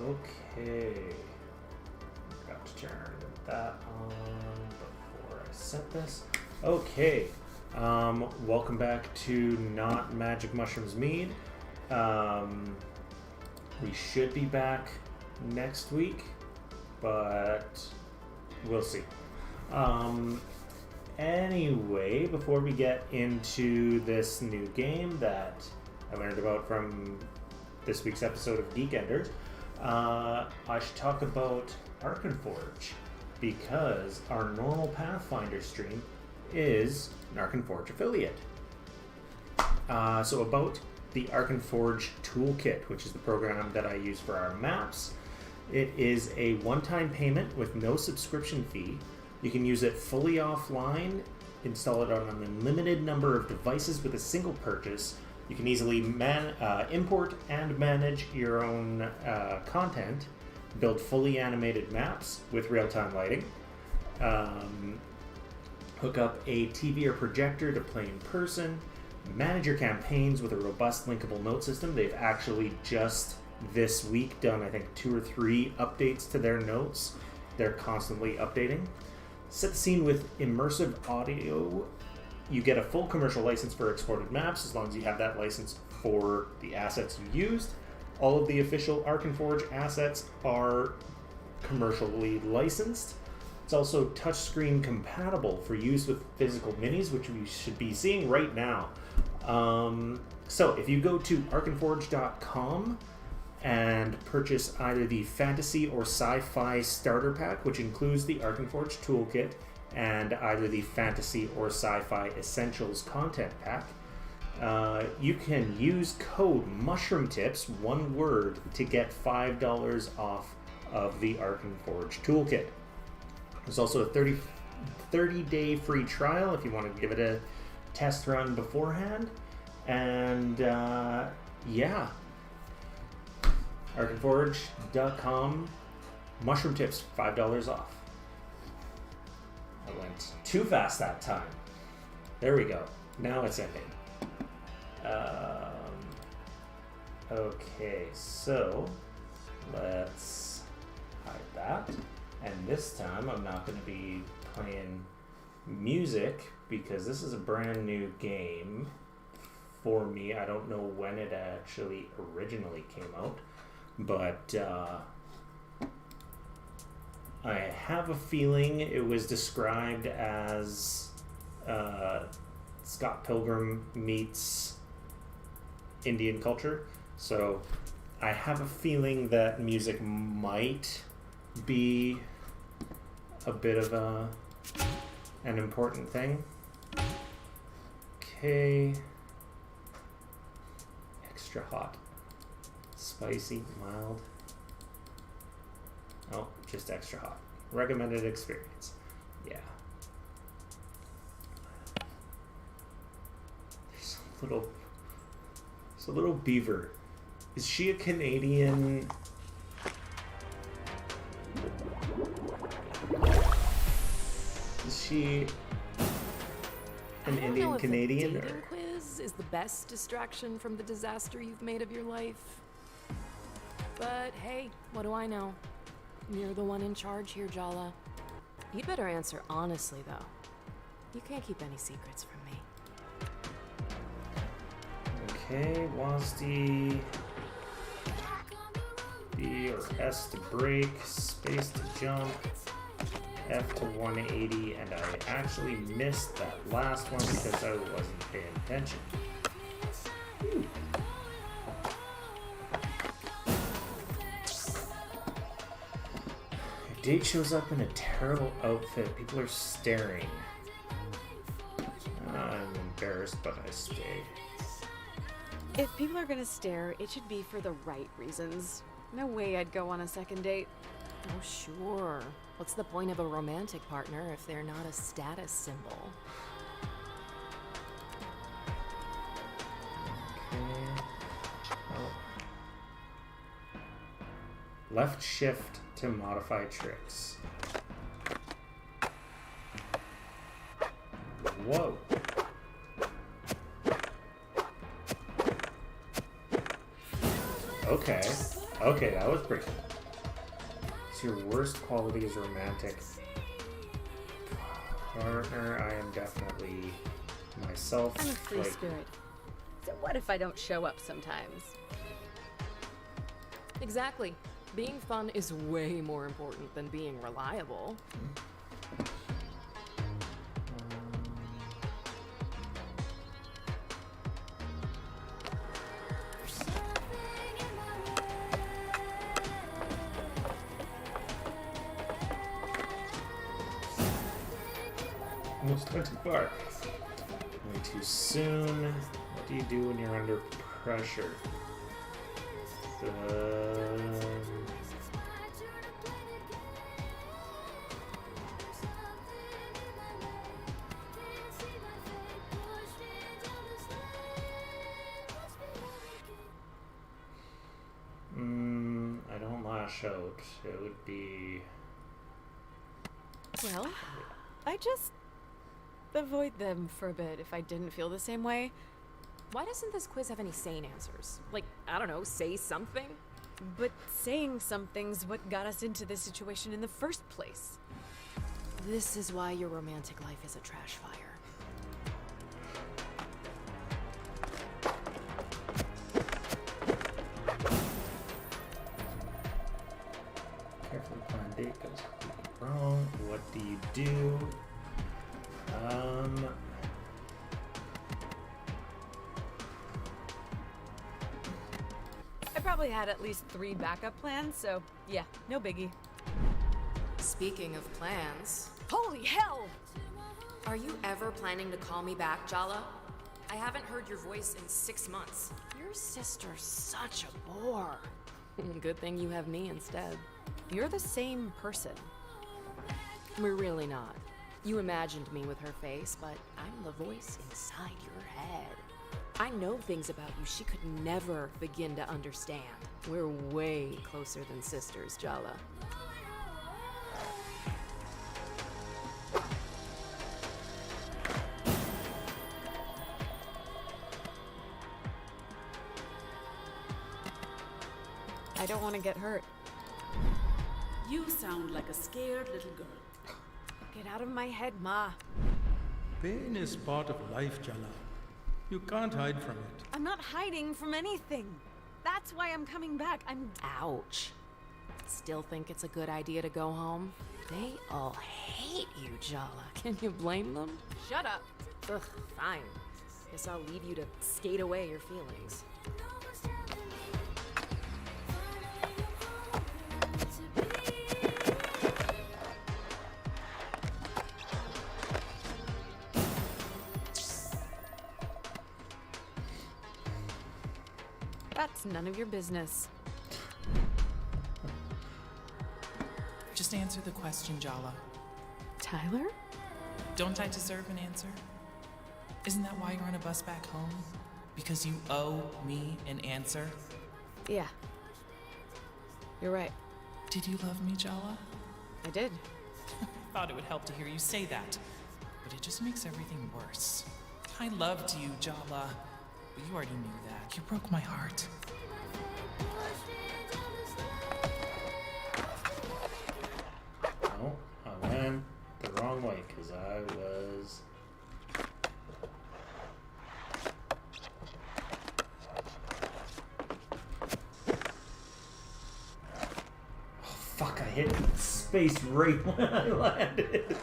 Okay. Forgot to turn that on before I set this. Okay. Welcome back to Not Magic Mushrooms Mead. We should be back next week, but we'll see. Anyway, before we get into this new game that I learned about from this week's episode of Geek Enders, I should talk about Arkenforge, because our normal Pathfinder stream is an Arkenforge affiliate. So about the Arkenforge Toolkit, which is the program that I use for our maps. It is a one-time payment with no subscription fee. You can use it fully offline, install it on an unlimited number of devices with a single purchase. You can easily import and manage your own content, build fully animated maps with real-time lighting, hook up a TV or projector to play in person, manage your campaigns with a robust linkable note system. They've actually just this week done, I think, 2 or 3 updates to their notes. They're constantly updating. Set the scene with immersive audio. You get a full commercial license for exported maps as long as you have that license for the assets you used. All of the official Arkenforge assets are commercially licensed. It's also touchscreen compatible for use with physical minis, which we should be seeing right now. So if you go to arkenforge.com and purchase either the fantasy or sci-fi starter pack, which includes the Arkenforge Toolkit, and either the fantasy or sci-fi essentials content pack, you can use code MushroomTips, one word, to get $5 off of the Arkenforge Toolkit. There's also a 30-day free trial if you want to give it a test run beforehand. And yeah, Arkenforge.com, Mushroom Tips, $5 off. I went too fast that time. There we go. Now it's ending. Okay, so let's hide that. And this time I'm not going to be playing music because this is a brand new game for me. I don't know when it actually originally came out, but I have a feeling it was described as Scott Pilgrim meets Indian culture. So I have a feeling that music might be a bit of an important thing. Okay. Extra hot. Spicy, mild. Oh, just extra hot. Recommended experience. Yeah. There's a little beaver. Is she a Canadian? Is she an Indian Canadian? The dating quiz is the best distraction from the disaster you've made of your life. But hey, what do I know? You're the one in charge here, Jala. You better answer honestly, though. You can't keep any secrets from me. Okay, WASD. B or S to break, space to jump, F to 180, and I actually missed that last one because I wasn't paying attention. Ooh. Your date shows up in a terrible outfit. People are staring. I'm embarrassed, but I stay. If people are gonna stare, it should be for the right reasons. No way I'd go on a second date. Oh, sure. What's the point of a romantic partner if they're not a status symbol? Okay. Oh. Left shift to modify tricks. Whoa. Okay. Okay, that was pretty good. So your worst quality is romantic. Partner, I am definitely myself. I'm a free spirit. So what if I don't show up sometimes? Exactly. Being fun is way more important than being reliable. Almost went too far. Way too soon. What do you do when you're under pressure? I don't lash out. It would be... Well, I just avoid them for a bit if I didn't feel the same way. Why doesn't this quiz have any sane answers? Like, I don't know, say something? But saying something's what got us into this situation in the first place. This is why your romantic life is a trash fire. Carefully planned date goes completely wrong. What do you do? I probably had at least 3 backup plans, so yeah, no biggie. Speaking of plans, Holy hell! are you ever planning to call me back, Jala? I haven't heard your voice in 6 months. Your sister's such a bore. Good thing you have me instead. You're the same person. We're really not. You imagined me with her face, but I'm the voice inside your head. I know things about you she could never begin to understand. We're way closer than sisters, Jala. I don't want to get hurt. You sound like a scared little girl. Get out of my head, Ma. Pain is part of life, Jala. You can't hide from it. I'm not hiding from anything. That's why I'm coming back. Ouch. Still think it's a good idea to go home? They all hate you, Jala. Can you blame them? Shut up. Ugh, fine. Guess I'll leave you to skate away your feelings. That's none of your business. Just answer the question, Jala. Tyler? Don't I deserve an answer? Isn't that why you're on a bus back home? Because you owe me an answer? Yeah. You're right. Did you love me, Jala? I did. Thought it would help to hear you say that, but it just makes everything worse. I loved you, Jala, but you already knew that. You broke my heart. No, I went the wrong way because I was... Oh, fuck, I hit space right when I landed.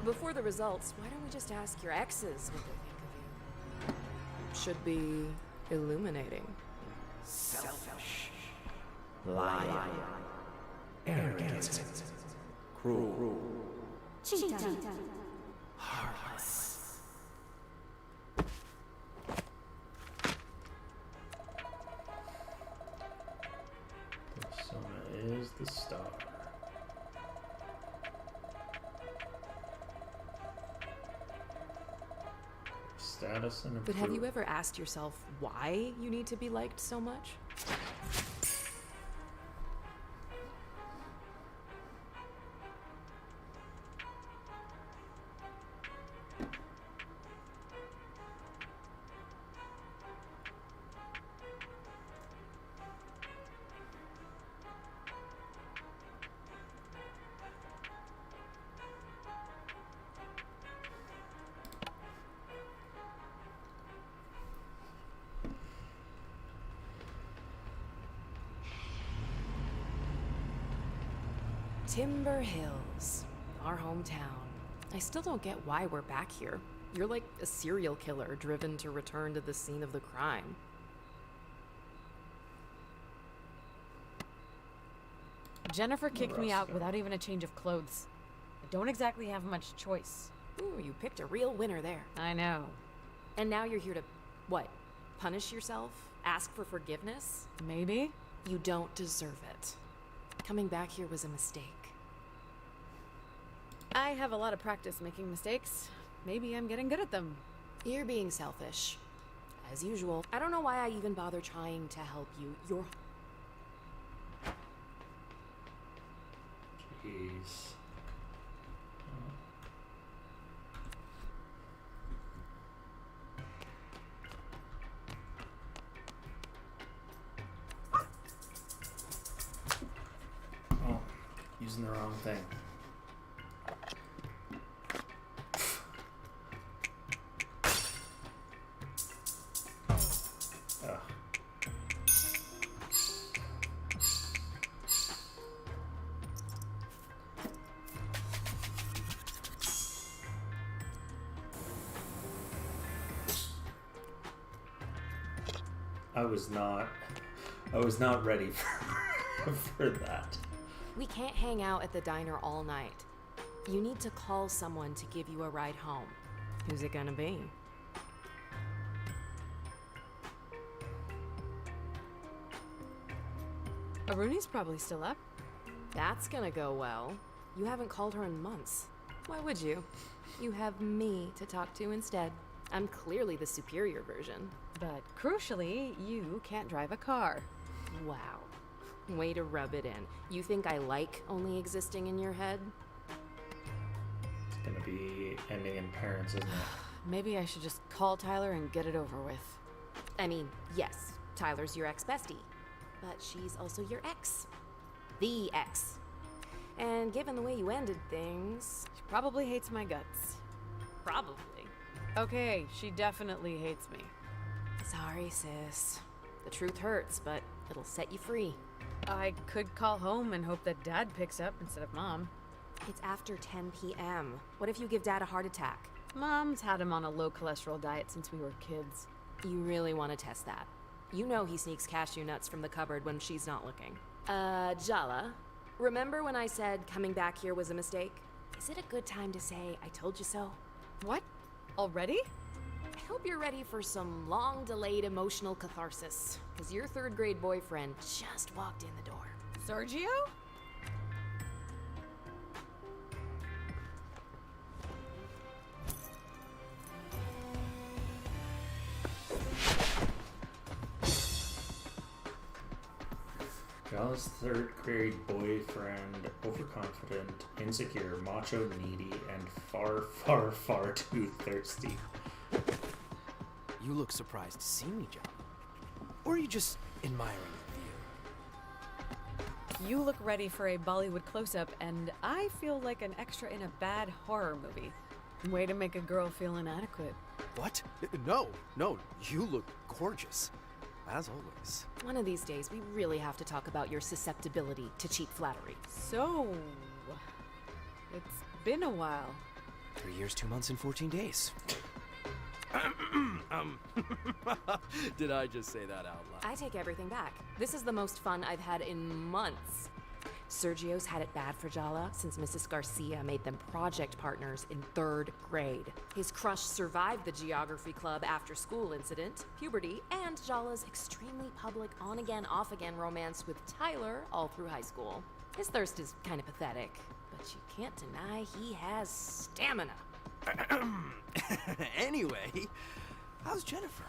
Before the results, why don't we just ask your exes what they think of you? Should be illuminating. Selfish, lying, arrogant, cruel, heartless. Persona is the star. Status and But have you approval. ever asked yourself why you need to be liked so much? Timber Hills, our hometown. I still don't get why we're back here. You're like a serial killer driven to return to the scene of the crime. Jennifer kicked me out Roscoe. without even a change of clothes. I don't exactly have much choice. Ooh, you picked a real winner there. I know. And now you're here to, what, punish yourself? Ask for forgiveness? Maybe? You don't deserve it. Coming back here was a mistake. I have a lot of practice making mistakes. Maybe I'm getting good at them. You're being selfish. As usual. I don't know why I even bother trying to help you. You're... Jeez. Oh, using the wrong thing. Ugh. I was not ready for that. We can't hang out at the diner all night. You need to call someone to give you a ride home. Who's it gonna be? Aruni's probably still up. That's gonna go well. You haven't called her in months. Why would you? You have me to talk to instead. I'm clearly the superior version. But crucially, you can't drive a car. Wow. Way to rub it in. You think I like only existing in your head? It's gonna be ending in parents, isn't it? Maybe I should just call Tyler and get it over with. I mean, yes, Tyler's your ex-bestie. But she's also your ex. The ex. And given the way you ended things... She probably hates my guts. Probably. Okay, she definitely hates me. Sorry, sis. The truth hurts, but it'll set you free. I could call home and hope that Dad picks up instead of Mom. It's after 10 p.m. What if you give Dad a heart attack? Mom's had him on a low-cholesterol diet since we were kids. You really want to test that. You know he sneaks cashew nuts from the cupboard when she's not looking. Jala, remember when I said coming back here was a mistake? Is it a good time to say I told you so? What? Already? I hope you're ready for some long-delayed emotional catharsis, because your third-grade boyfriend just walked in the door. Sergio? Jala's third grade boyfriend, overconfident, insecure, macho, needy, and far, far, far too thirsty. You look surprised to see me, John. Or are you just admiring the view? You look ready for a Bollywood close-up, and I feel like an extra in a bad horror movie. Way to make a girl feel inadequate. What? No, you look gorgeous. As always. One of these days, we really have to talk about your susceptibility to cheap flattery. So, it's been a while. 3 years, 2 months, and 14 days. Did I just say that out loud? I take everything back. This is the most fun I've had in months. Sergio's had it bad for Jala since Mrs. Garcia made them project partners in 3rd grade. His crush survived the geography club after-school incident, puberty, and Jala's extremely public on-again, off-again romance with Tyler all through high school. His thirst is kind of pathetic, but you can't deny he has stamina. Anyway, how's Jennifer?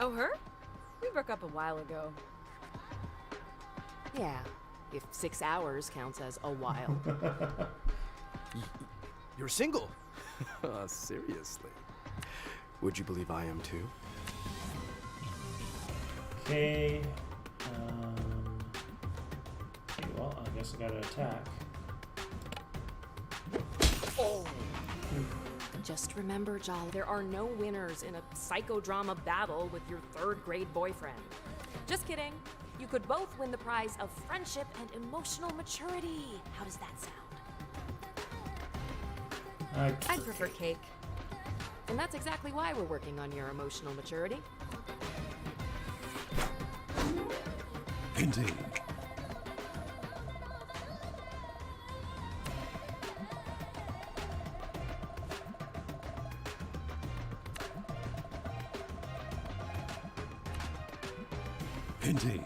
Oh, her? We broke up a while ago. Yeah, if 6 hours counts as a while. You're single? Seriously? Would you believe I am too? Okay. Well, I guess I gotta attack. Oh! Just remember, Jal, there are no winners in a psychodrama battle with your 3rd grade boyfriend. Just kidding. You could both win the prize of friendship and emotional maturity. How does that sound? I'd prefer cake. And that's exactly why we're working on your emotional maturity. Indeed. Indeed.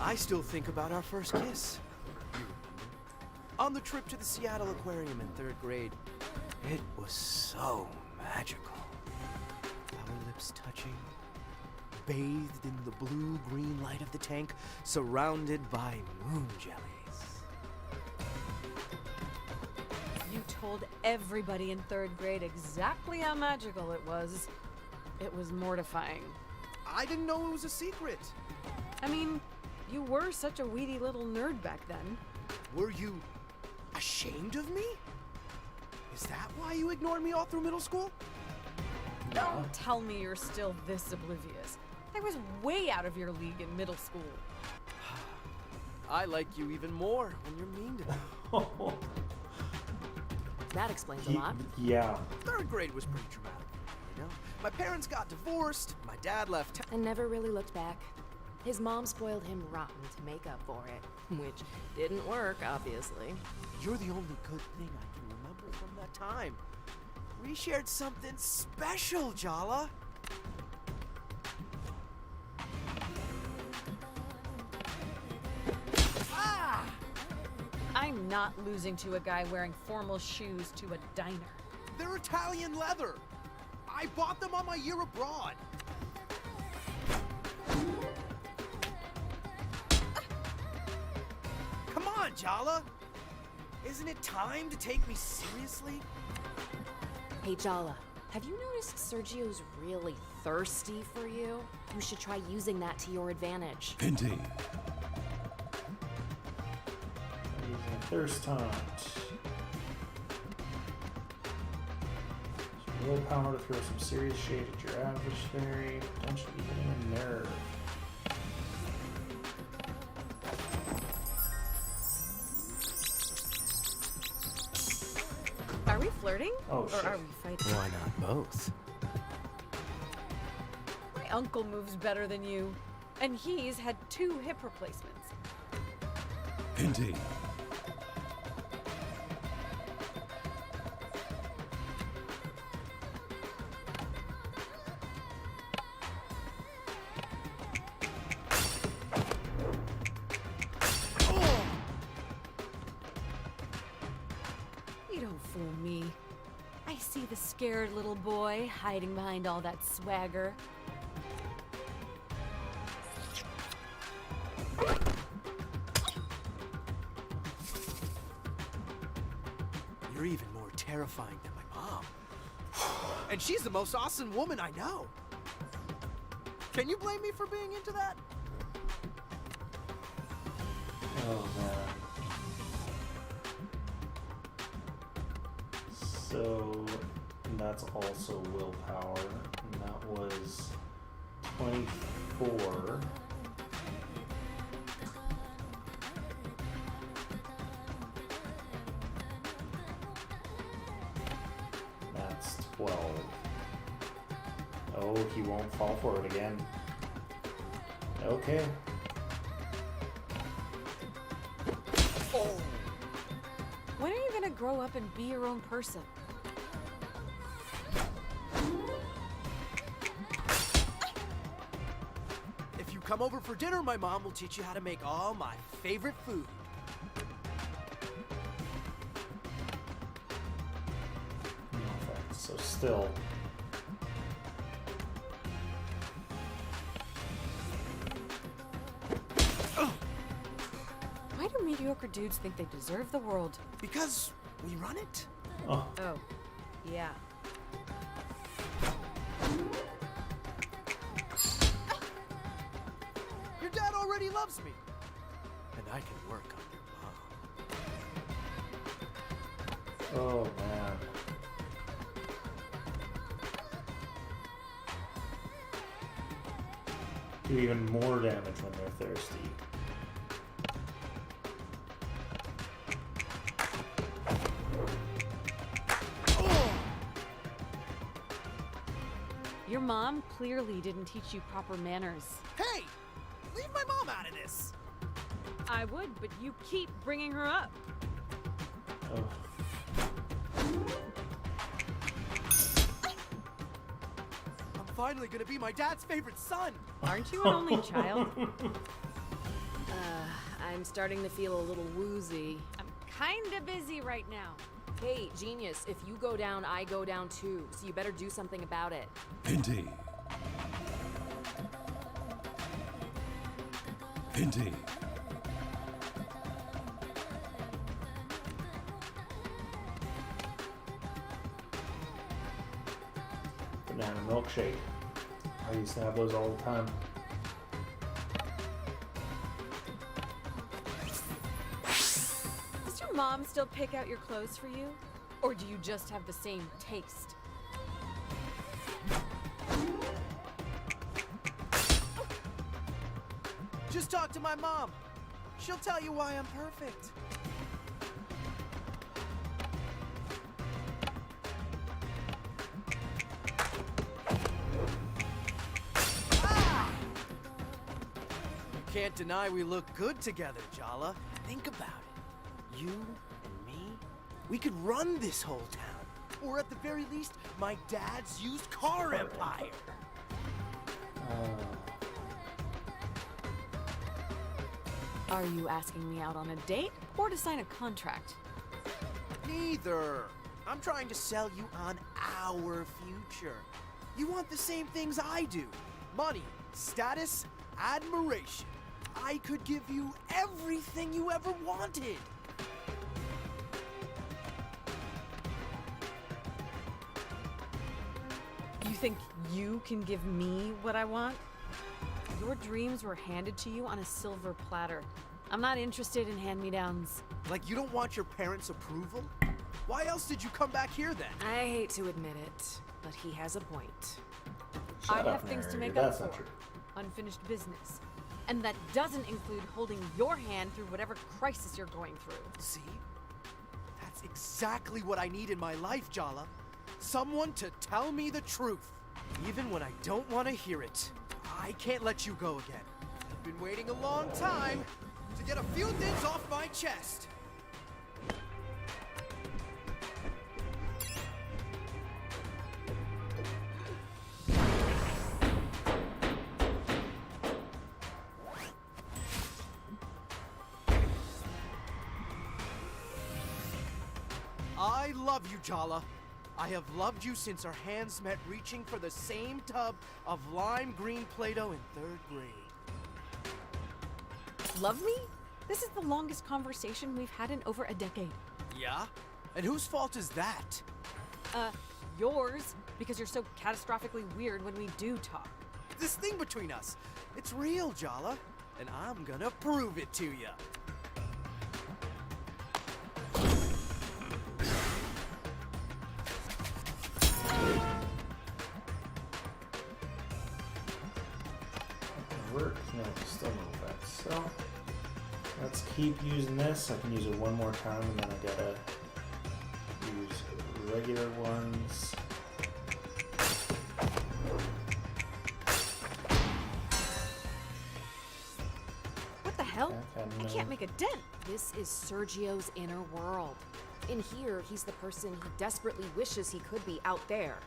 I still think about our first kiss. You remember? On the trip to the Seattle Aquarium in 3rd grade. It was so magical. Our lips touching, bathed in the blue-green light of the tank, surrounded by moon jellies. You told everybody in 3rd grade exactly how magical it was. It was mortifying. I didn't know it was a secret. I mean, you were such a weedy little nerd back then. Were you ashamed of me? Is that why you ignored me all through middle school? Don't tell me you're still this oblivious. I was way out of your league in middle school. I like you even more when you're mean to me. That explains a lot. Yeah. 3rd grade was pretty traumatic, you know? My parents got divorced, my dad left town. And never really looked back. His mom spoiled him rotten to make up for it, which didn't work, obviously. You're the only good thing I can remember from that time. We shared something special, Jala. Ah! I'm not losing to a guy wearing formal shoes to a diner. They're Italian leather. I bought them on my year abroad. Come on, Jala. Isn't it time to take me seriously? Hey, Jala, have you noticed Sergio's really thirsty for you? You should try using that to your advantage. Indeed. Using thirst taunt. Willpower to throw some serious shade at your adversary, potentially hitting a nerve. Are we flirting? Oh, or shit. are we fighting? Why not both? My uncle moves better than you, and he's had 2 hip replacements. Indeed. You don't fool me. I see the scared little boy hiding behind all that swagger. You're even more terrifying than my mom. And she's the most awesome woman I know. Can you blame me for being into that? Oh man. So that's also willpower, and that was 24. That's 12. Oh, he won't fall for it again. Okay. When are you gonna grow up and be your own person? If you come over for dinner, my mom will teach you how to make all my favorite food. Okay, so still. Why do mediocre dudes think they deserve the world? Because we run it. Oh, Oh, yeah. Your dad already loves me. And I can work on your mom. oh man. do even more damage when they're thirsty. Your mom clearly didn't teach you proper manners. Hey! Leave my mom out of this! I would, but you keep bringing her up. Oh. I'm finally gonna be my dad's favorite son! Aren't you an only child? I'm starting to feel a little woozy. I'm kinda busy right now. Hey, genius, if you go down, I go down too, so you better do something about it. Indeed. Indeed. Banana milkshake. I used to have those all the time. Does your mom still pick out your clothes for you? Or do you just have the same taste? Just talk to my mom. She'll tell you why I'm perfect. Ah! Can't deny we look good together, Jala. Think about it. You and me, we could run this whole town. Or at the very least, my dad's used car empire. Are you asking me out on a date or to sign a contract? Neither. I'm trying to sell you on our future. You want the same things I do. Money, status, admiration. I could give you everything you ever wanted. You think you can give me what I want? Your dreams were handed to you on a silver platter. I'm not interested in hand-me-downs. Like you don't want your parents' approval? Why else did you come back here then? I hate to admit it, but he has a point. I Shut have up, things to Mary. make up That's not for. true. Unfinished business. And that doesn't include holding your hand through whatever crisis you're going through. See? That's exactly what I need in my life, Jala. Someone to tell me the truth. Even when I don't want to hear it. I can't let you go again. I've been waiting a long time to get a few things off my chest. I love you, Jala. I have loved you since our hands met reaching for the same tub of lime green Play-Doh in 3rd grade. Love me? This is the longest conversation we've had in over a decade. Yeah? And whose fault is that? Yours, because you're so catastrophically weird when we do talk. This thing between us, it's real, Jala. And I'm gonna prove it to you. Work? No, still no effect. So let's keep using this. I can use it one more time and then I gotta use regular ones. What the hell? I can't make a dent. This is Sergio's inner world. In here, he's the person he desperately wishes he could be out there.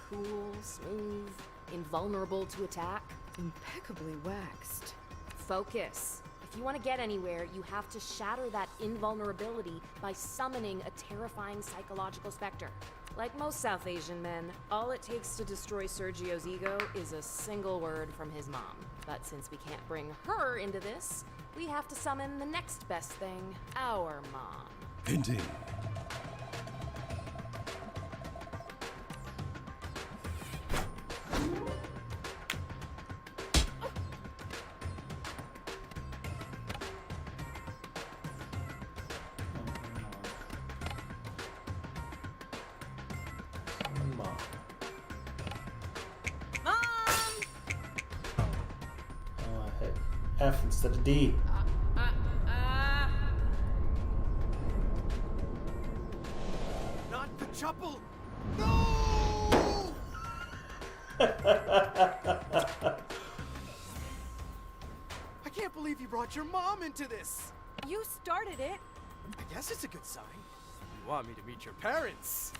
Cool, smooth, invulnerable to attack. Impeccably waxed. Focus. If you want to get anywhere, you have to shatter that invulnerability by summoning a terrifying psychological specter. Like most South Asian men, all it takes to destroy Sergio's ego is a single word from his mom. But since we can't bring her into this, we have to summon the next best thing, our mom. Indeed. Mom! F instead of D. Not the chapel! No! I can't believe you brought your mom into this! You started it. I guess it's a good sign. You want me to meet your parents.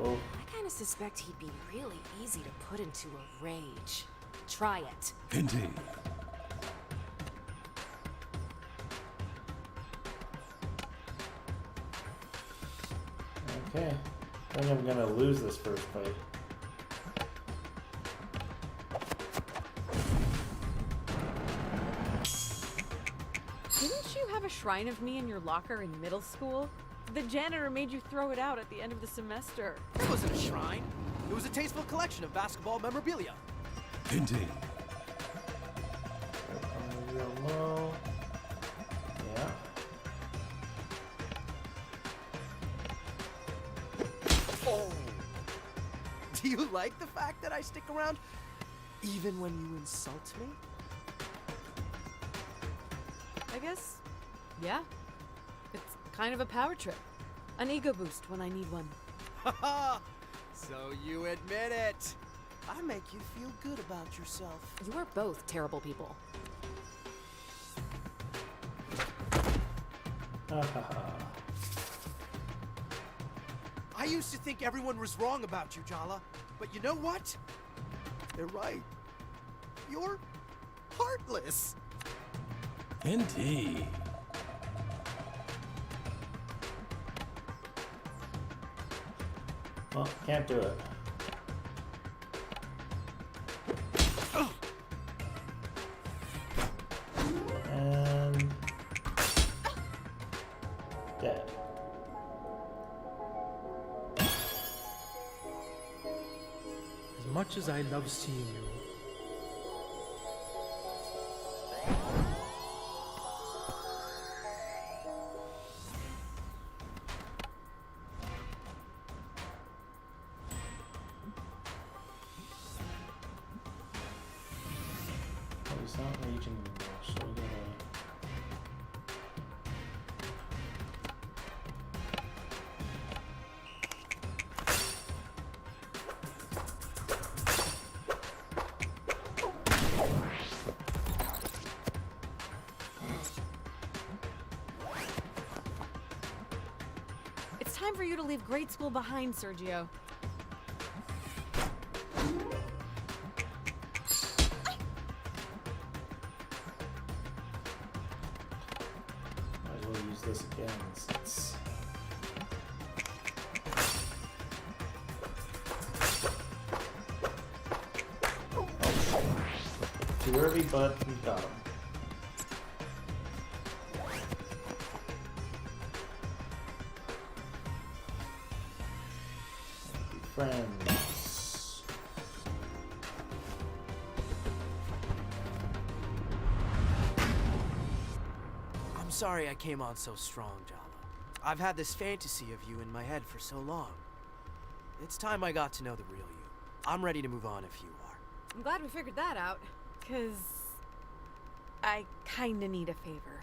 Oh. I kind of suspect he'd be really easy to put into a rage. Try it. Indeed. Okay. I think I'm gonna lose this first fight. Didn't you have a shrine of me in your locker in middle school? The janitor made you throw it out at the end of the semester. It wasn't a shrine. It was a tasteful collection of basketball memorabilia. Indeed. Real low. Yeah. Oh! Do you like the fact that I stick around even when you insult me? I guess, yeah. It's kind of a power trip. An ego boost when I need one. Haha! So you admit it. I make you feel good about yourself. You are both terrible people. I used to think everyone was wrong about you, Jala. But you know what? They're right. You're heartless. Indeed. Well, can't do it. And dead. As much as I love seeing you, Oh, he's not raging anymore, so we're gonna. It's time for you to leave grade school behind, Sergio. Might as well use this again since. Too early, but we got him. Be friends. I'm sorry I came on so strong, Jala. I've had this fantasy of you in my head for so long. It's time I got to know the real you. I'm ready to move on if you are. I'm glad we figured that out, 'cause I kinda need a favor.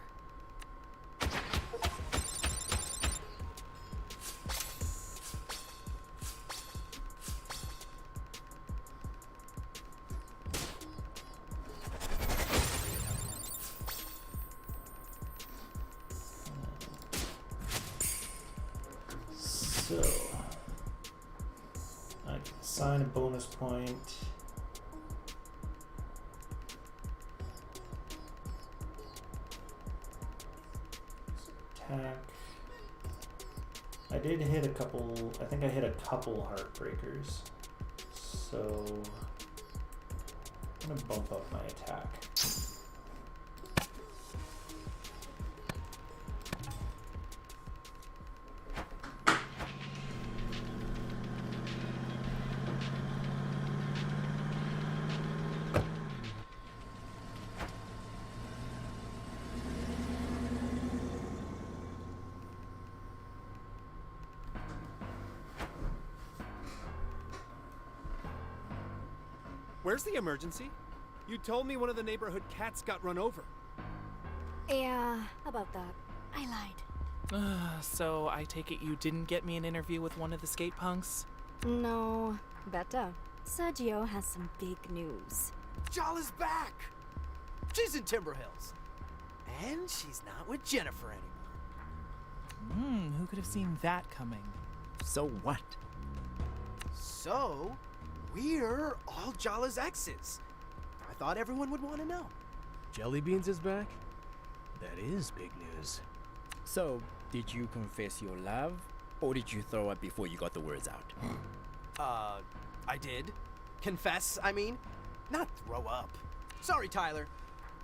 So I can assign a bonus point. Attack. I did hit a couple. I think I hit a couple heartbreakers. So I'm gonna bump up my attack. Where's the emergency? You told me one of the neighborhood cats got run over. Yeah, about that. I lied. So I take it you didn't get me an interview with one of the skate punks? No, better. Sergio has some big news. Jala's back! She's in Timber Hills. And she's not with Jennifer anymore. Who could have seen that coming? So what? So, we're all Jala's exes. I thought everyone would want to know. Jellybeans is back? That is big news. So, did you confess your love? Or did you throw up before you got the words out? I did. Confess, I mean. Not throw up. Sorry, Tyler.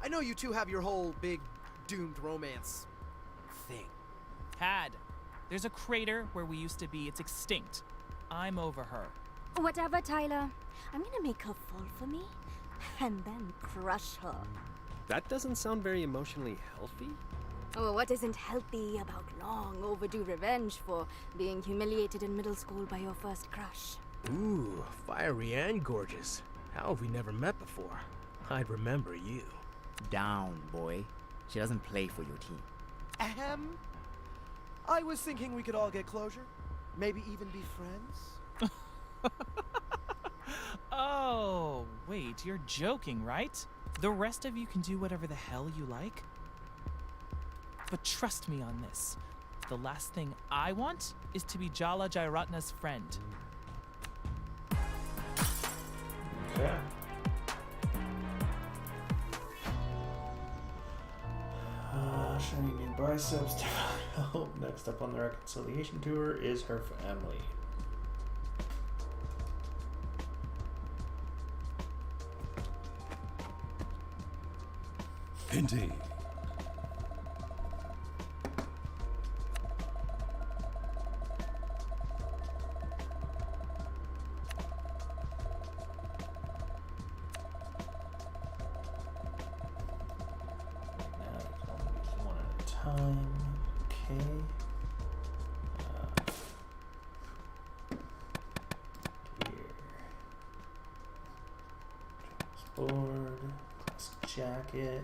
I know you two have your whole big doomed romance thing. There's a crater where we used to be. It's extinct. I'm over her. Whatever, Tyler. I'm gonna make her fall for me, and then crush her. That doesn't sound very emotionally healthy. Oh, what isn't healthy about long overdue revenge for being humiliated in middle school by your first crush? Ooh, fiery and gorgeous. How have we never met before? I'd remember you. Down, boy. She doesn't play for your team. I was thinking we could all get closure. Maybe even be friends. Oh, wait, you're joking, right? The rest of you can do whatever the hell you like. But trust me on this. The last thing I want is to be Jala Jairatna's friend. Okay. Showing new biceps. Next up on the reconciliation tour is her family. Indeed. Time. Okay. Here. Board. Classic jacket.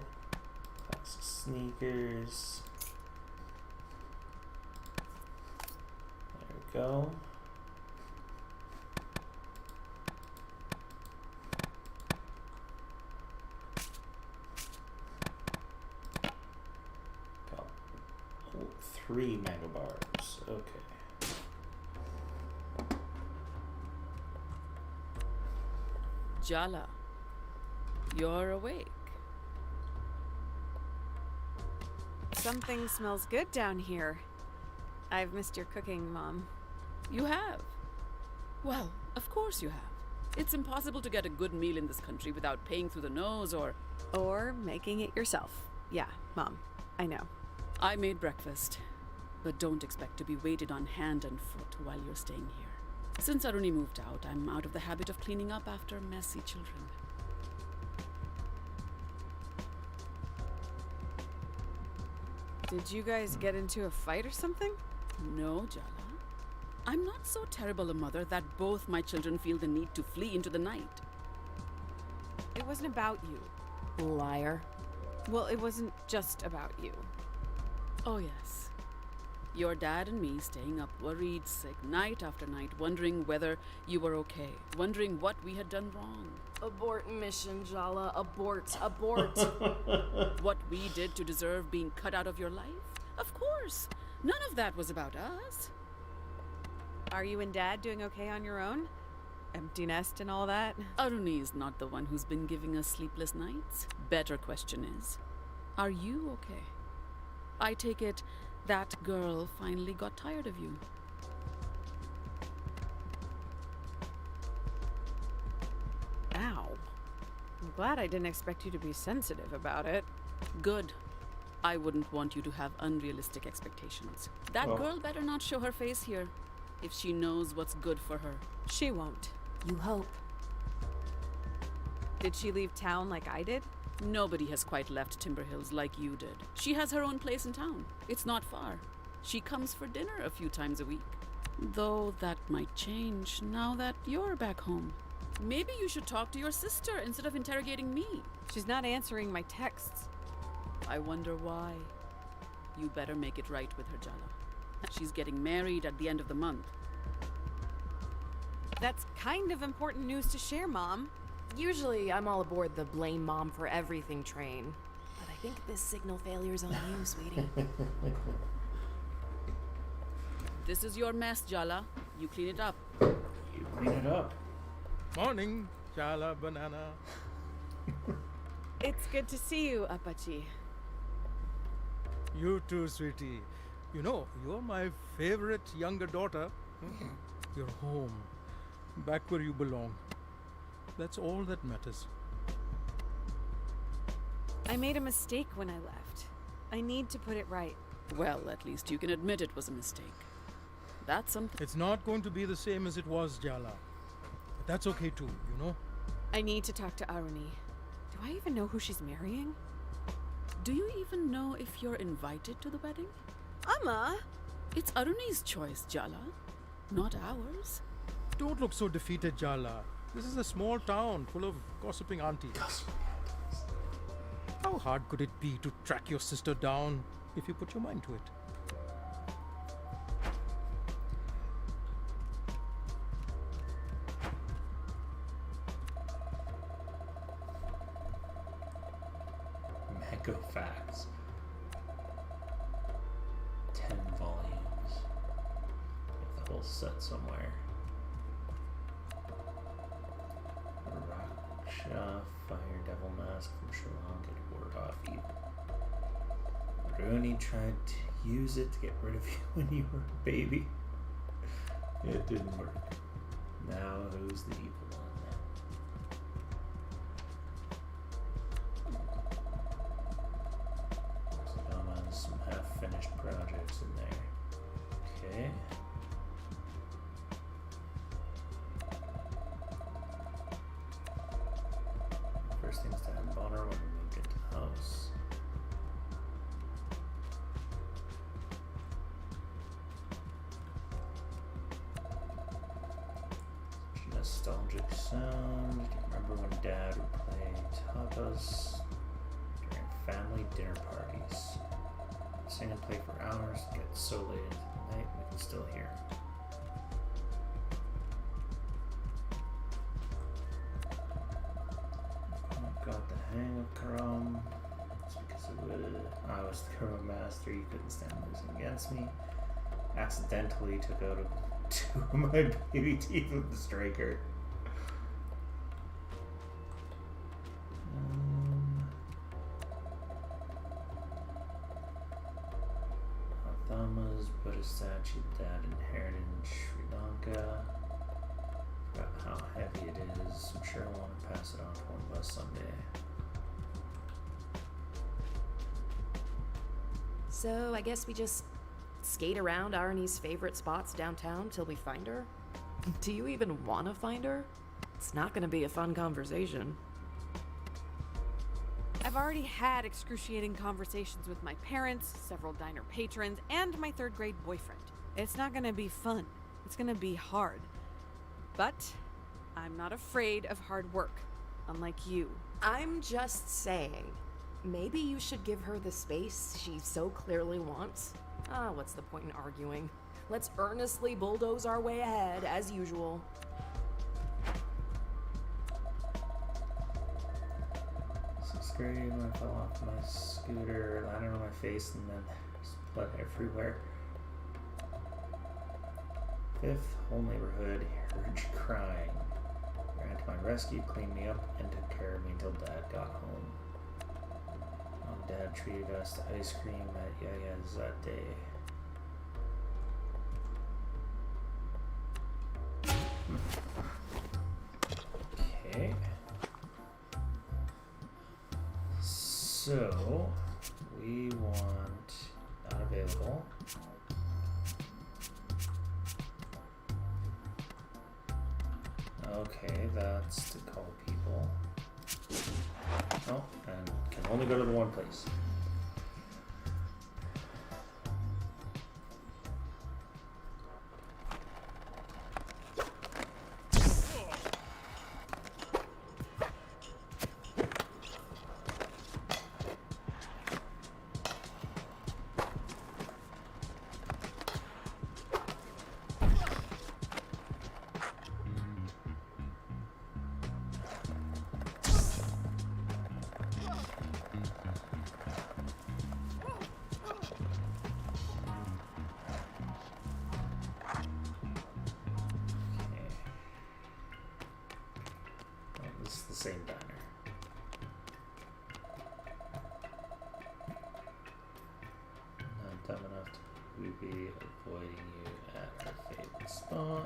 Classic sneakers. There we go. Got 3 mega bars. Okay. Jala, you're awake. Something smells good down here. I've missed your cooking, Mom. You have? Well, of course you have. It's impossible to get a good meal in this country without paying through the nose Or making it yourself. Yeah, Mom, I know. I made breakfast, but don't expect to be waited on hand and foot while you're staying here. Since Aruni moved out, I'm out of the habit of cleaning up after messy children. Did you guys get into a fight or something? No, Jala. I'm not so terrible a mother that both my children feel the need to flee into the night. It wasn't about you. Liar. Well, it wasn't just about you. Oh, yes. Your dad and me staying up worried, sick, night after night, wondering whether you were okay, wondering what we had done wrong. Abort mission, Jala. Abort. Abort. What we did to deserve being cut out of your life? Of course. None of that was about us. Are you and Dad doing okay on your own? Empty nest and all that? Aruni is not the one who's been giving us sleepless nights. Better question is, are you okay? I take it that girl finally got tired of you. Ow. I'm glad I didn't expect you to be sensitive about it. Good. I wouldn't want you to have unrealistic expectations. That girl better not show her face here if she knows what's good for her. She won't. You hope. Did she leave town like I did? Nobody has quite left Timber Hills like you did. She has her own place in town. It's not far. She comes for dinner a few times a week. Though that might change now that you're back home. Maybe you should talk to your sister instead of interrogating me. She's not answering my texts. I wonder why. You better make it right with her, Jala. She's getting married at the end of the month. That's kind of important news to share, Mom. Usually, I'm all aboard the blame mom for everything train. But I think this signal failure's on you, sweetie. This is your mess, Jala. You clean it up. You clean it up. Morning, Chala Banana. It's good to see you, Apache. You too, sweetie. You know, you're my favorite younger daughter. You're home. Back where you belong. That's all that matters. I made a mistake when I left. I need to put it right. Well, at least you can admit it was a mistake. That's something. It's not going to be the same as it was, Jala. But that's okay too, you know? I need to talk to Aruni. Do I even know who she's marrying? Do you even know if you're invited to the wedding? Amma! It's Aruni's choice, Jala, not ours. Don't look so defeated, Jala. This is a small town full of gossiping aunties. How hard could it be to track your sister down if you put your mind to it? Mega facts. 10 volumes. With the whole set somewhere. Raksha, Fire Devil Mask from Sri Lanka to ward off you. Rooney tried to use it to get rid of you when you were a baby. It didn't work. Now who's the evil one? Some half-finished projects in there. Okay. First things to have Bonner when we get to the house. Nostalgic sound. Do you remember when Dad would play tapas during family dinner parties? Sing and play for hours, get so late into the night we can still hear. I got the hang of Karam. It's because I was the Karam master, you couldn't stand losing against me. Accidentally took out 2 of my baby teeth with the striker. Thamas, Buddhist statue Dad inherited in Sri Lanka. Forgot how heavy it is. I'm sure I want to pass it on to one of us someday. So, I guess we just skate around Arnie's favorite spots downtown till we find her? Do you even want to find her? It's not going to be a fun conversation. I've already had excruciating conversations with my parents, several diner patrons, and my 3rd grade boyfriend. It's not gonna be fun. It's gonna be hard. But I'm not afraid of hard work, unlike you. I'm just saying, maybe you should give her the space she so clearly wants. What's the point in arguing? Let's earnestly bulldoze our way ahead, as usual. 6th grade when I fell off my scooter, landed on my face, and then there's blood everywhere. 5th, whole neighborhood heard you crying. Ran to my rescue, cleaned me up, and took care of me until Dad got home. Mom and Dad treated us to ice cream at Yaya's that day. Okay. So, we want not available. Okay, that's to call people. Oh, and can only go to the one place. this is the same diner. Not dumb enough to be avoiding you at her favorite spot.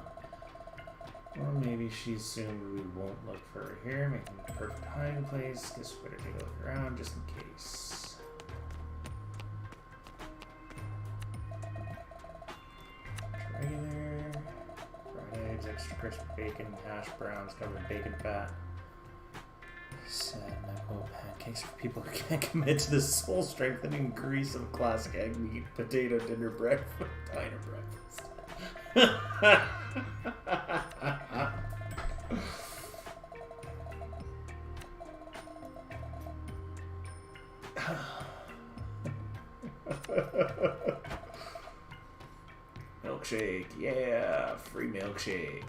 Or maybe she assumed we won't look for her here, making the perfect hiding place. Guess we better take a look around just in case. Regular. Fried eggs, extra crispy bacon, hash browns covered in bacon fat. Sad knuckle pancakes for people who can't commit to the soul strengthening grease of classic egg, meat, potato dinner breakfast, diner breakfast. Milkshake, yeah, free milkshake.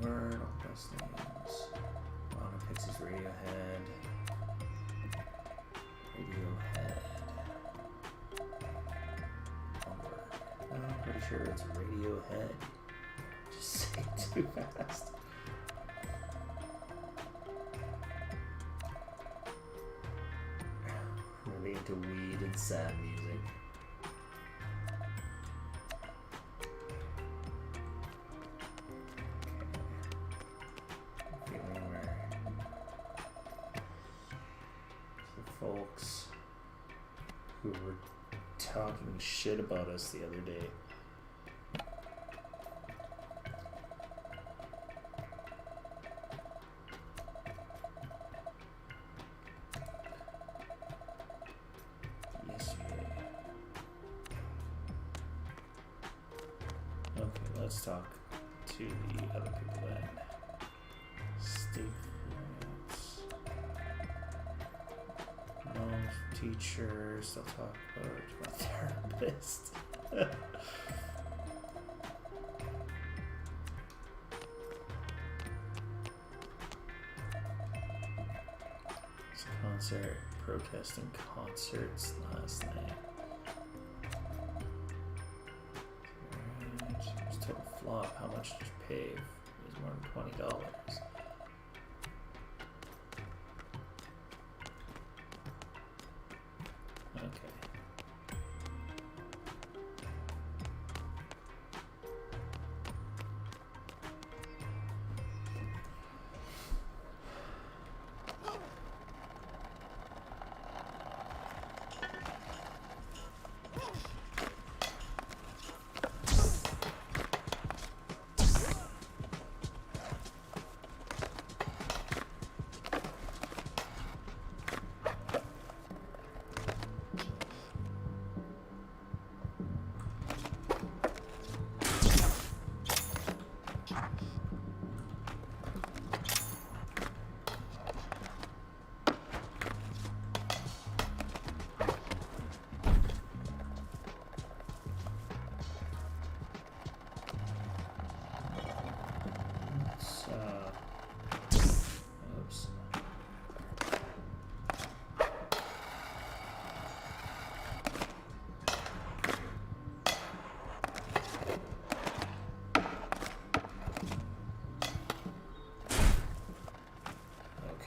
Word, all best names. Lana Pixies, Radiohead. I'm pretty sure it's Radiohead. Just say it too fast. I'm really into weed and sad music. Folks who were talking shit about us the other day. Yesterday. Okay, let's talk to the other people then. State teachers, they'll talk about my therapist. Concert, protesting concerts last night. It was a total flop. How much did you pay? It was more than $20.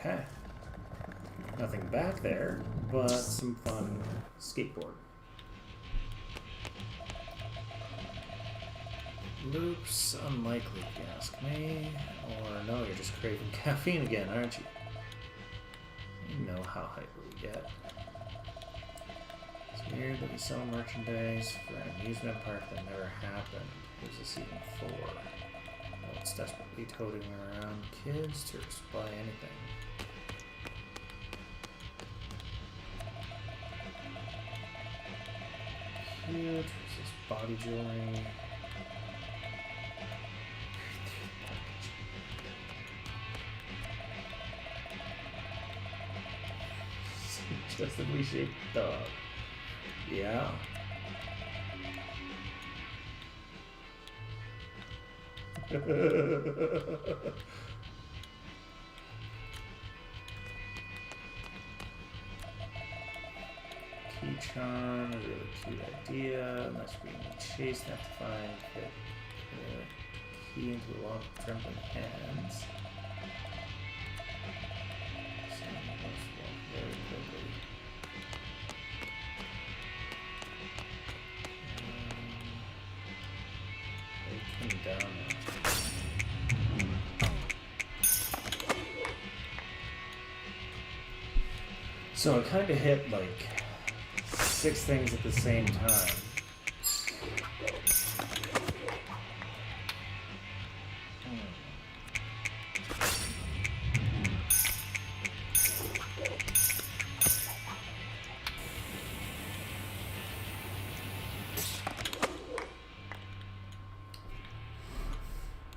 Okay. Nothing back there, but some fun skateboard. Loops, unlikely if you ask me. Or no, you're just craving caffeine again, aren't you? You know how hyper we get. It's weird that we sell merchandise for an amusement park that never happened. Who's this even for? Oh, it's desperately toting around kids to buy anything. Cute. This is body jewelry. Suggestively shaped dog. Yeah. Keychain. charm, a really cute idea. Must be chased, have to find the key into the long trembling hands. Someone must walk very quickly. They came down now. So I kind of hit like 6 things at the same time.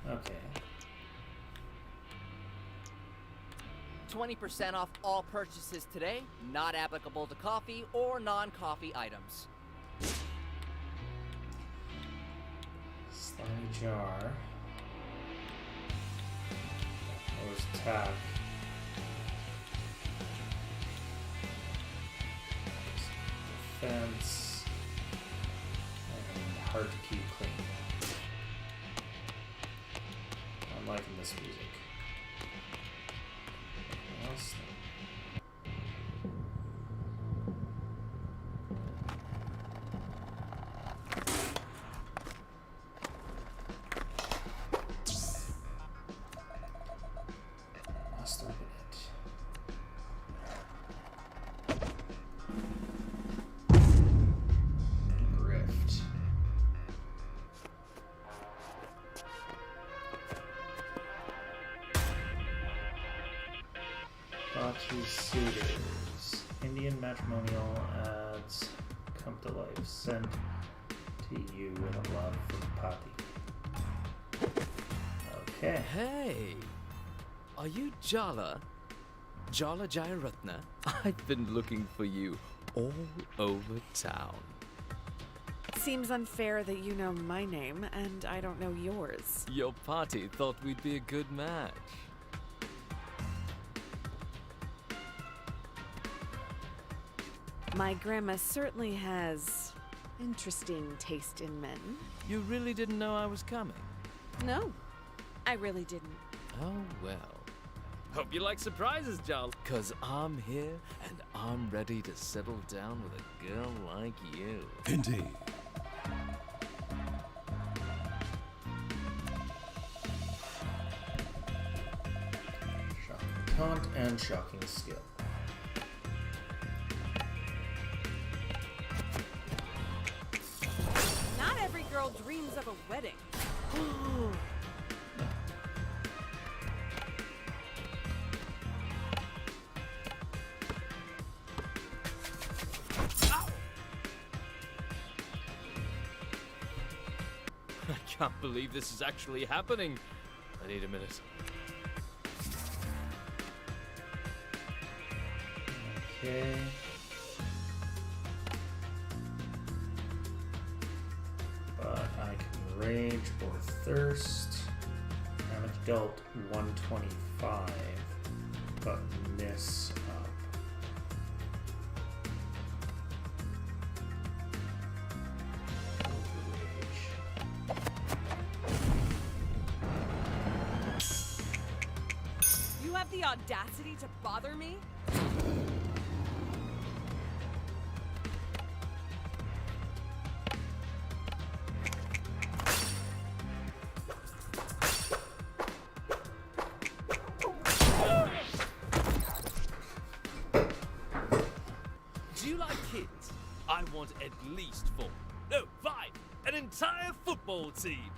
Okay. 20% off all purchases today, not applicable to coffee or non-coffee items. Slimy jar. Lowers attack. Defense. And hard to keep clean. I'm liking this music. Anything else? Must open it. Grift. Suitors. Indian matrimonial ads come to life. Sent to you with a love from Pati. Okay. Hey! Are you Jala? Jala Jayaratna? I've been looking for you all over town. Seems unfair that you know my name and I don't know yours. Your party thought we'd be a good match. My grandma certainly has interesting taste in men. You really didn't know I was coming? No, I really didn't. Oh, well. Hope you like surprises, Jal. 'Cause I'm here and I'm ready to settle down with a girl like you. Indeed. Shocking taunt and shocking skill. Not every girl dreams of a wedding. I can't believe this is actually happening. I need a minute. Okay. But I can rage or thirst. Damage dealt 125, but miss up. You have the audacity to bother me? Do you like kids? I want at least 4. No, 5. An entire football team.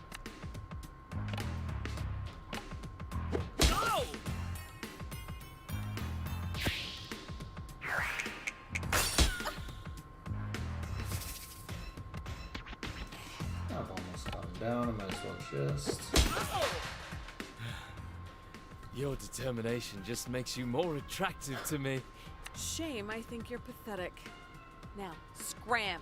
Oh! I've almost got him down. I might as well just. Your determination just makes you more attractive to me. Shame, I think you're pathetic. Now, scram.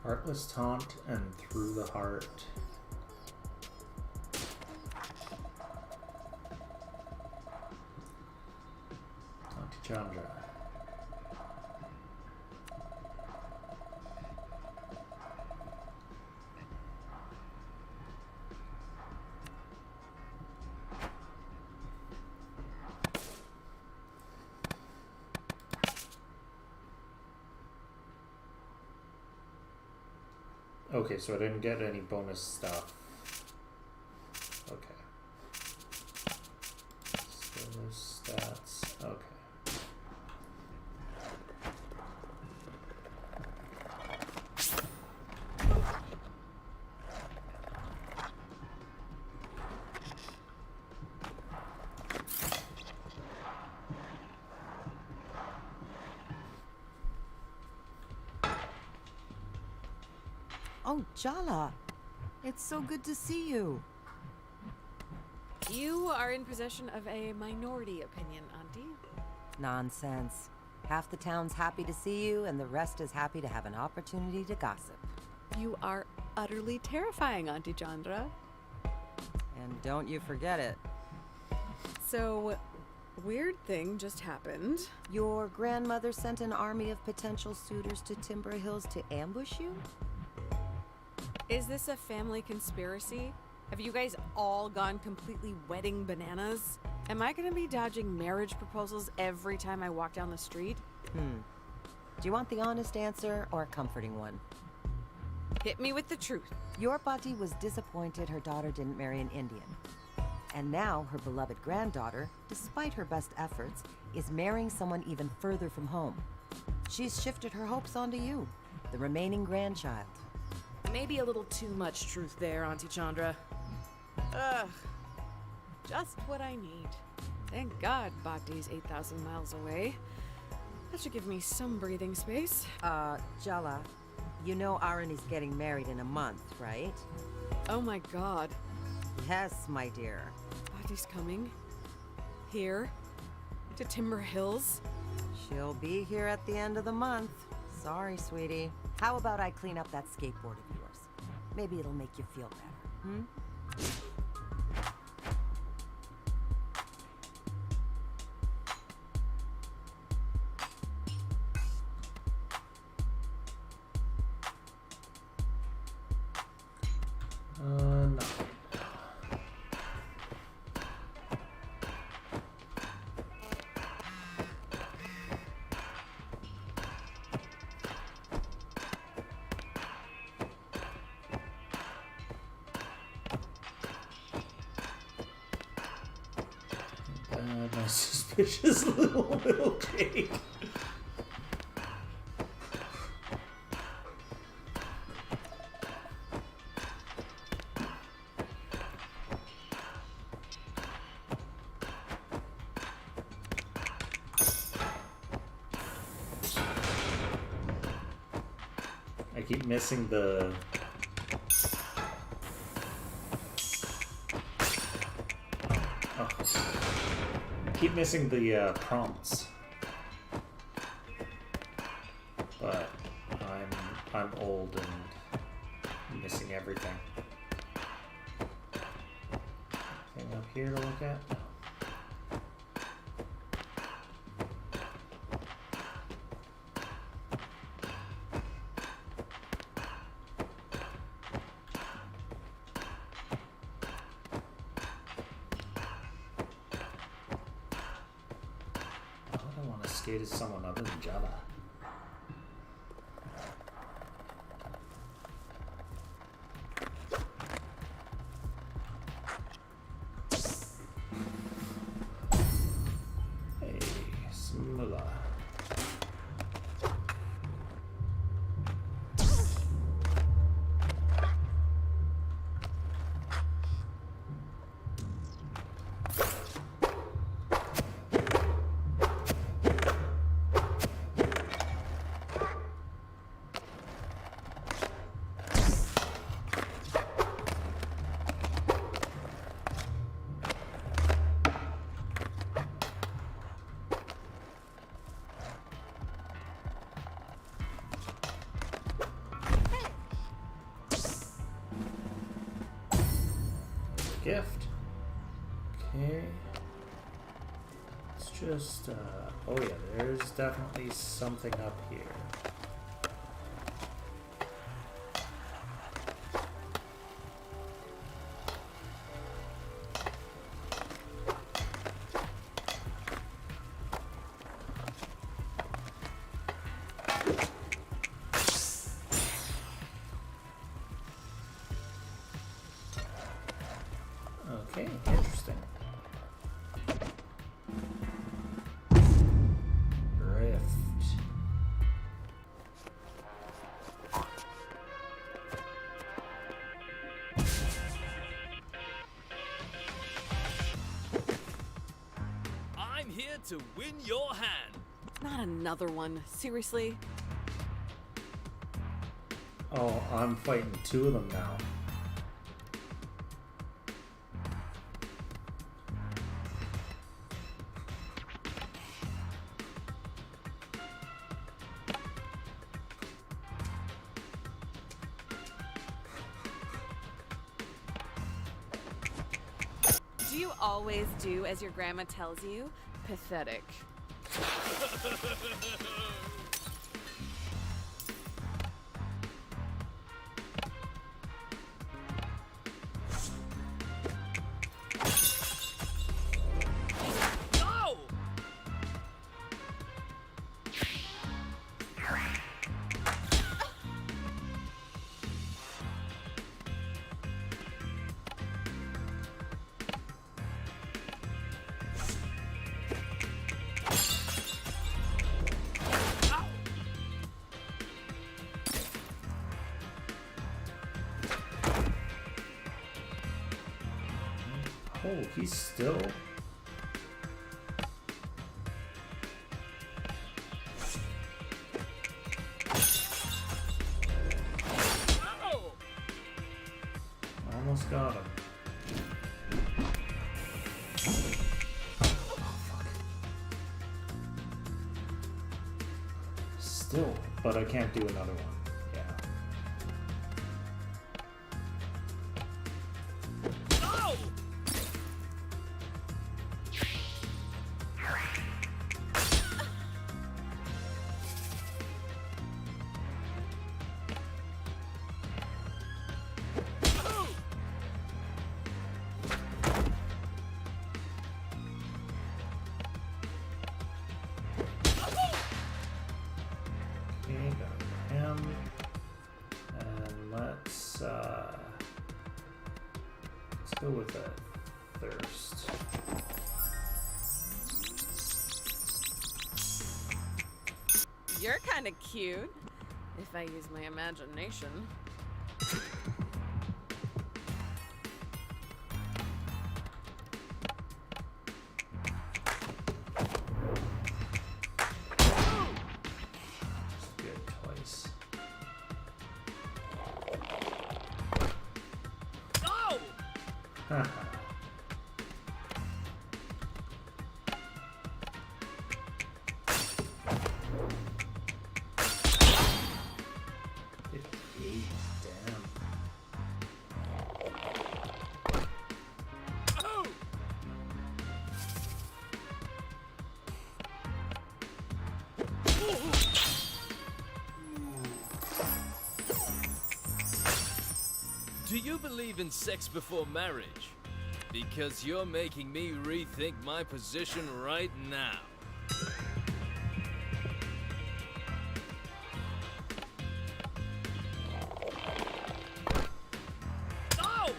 Heartless Taunt and Through the Heart. Chandra. Okay, so I didn't get any bonus stuff. Okay. So there's stats. Okay. Oh, Jala. It's so good to see you. You are in possession of a minority opinion, Auntie. Nonsense. Half the town's happy to see you, and the rest is happy to have an opportunity to gossip. You are utterly terrifying, Auntie Chandra. And don't you forget it. So, weird thing just happened. Your grandmother sent an army of potential suitors to Timber Hills to ambush you? Is this a family conspiracy? Have you guys all gone completely wedding bananas? Am I gonna be dodging marriage proposals every time I walk down the street? Do you want the honest answer or a comforting one? Hit me with the truth. Your Pati was disappointed her daughter didn't marry an Indian. And now her beloved granddaughter, despite her best efforts, is marrying someone even further from home. She's shifted her hopes onto you, the remaining grandchild. Maybe a little too much truth there, Auntie Chandra. Ugh. Just what I need. Thank God Bhakti's 8,000 miles away. That should give me some breathing space. Jala, you know Arani's getting married in a month, right? Oh my God. Yes, my dear. Bhakti's coming. Here. To Timber Hills. She'll be here at the end of the month. Sorry, sweetie. How about I clean up that skateboard of yours? Maybe it'll make you feel better, No. My suspicious little cake. I keep missing the... keep missing the prompts, but I'm old and missing everything. Anything up here to look at? No. Skate is someone other than Java. Hey, Smula. Okay. It's just, oh yeah, there's definitely something up here. Okay, interesting. Rift. I'm here to win your hand. Not another one. Seriously? Oh, I'm fighting two of them now. Do you always do as your grandma tells you? Pathetic. No! Oh, he's still... Oh! Almost got him. Oh, fuck. Still, but I can't do another one. Yeah. Oh! Okay, got him. And let's go with a thirst. You're kind of cute, if I use my imagination. Just good twice. Oh! Haha. Damn. Oh! Do you believe in sex before marriage? Because you're making me rethink my position right now. Oh!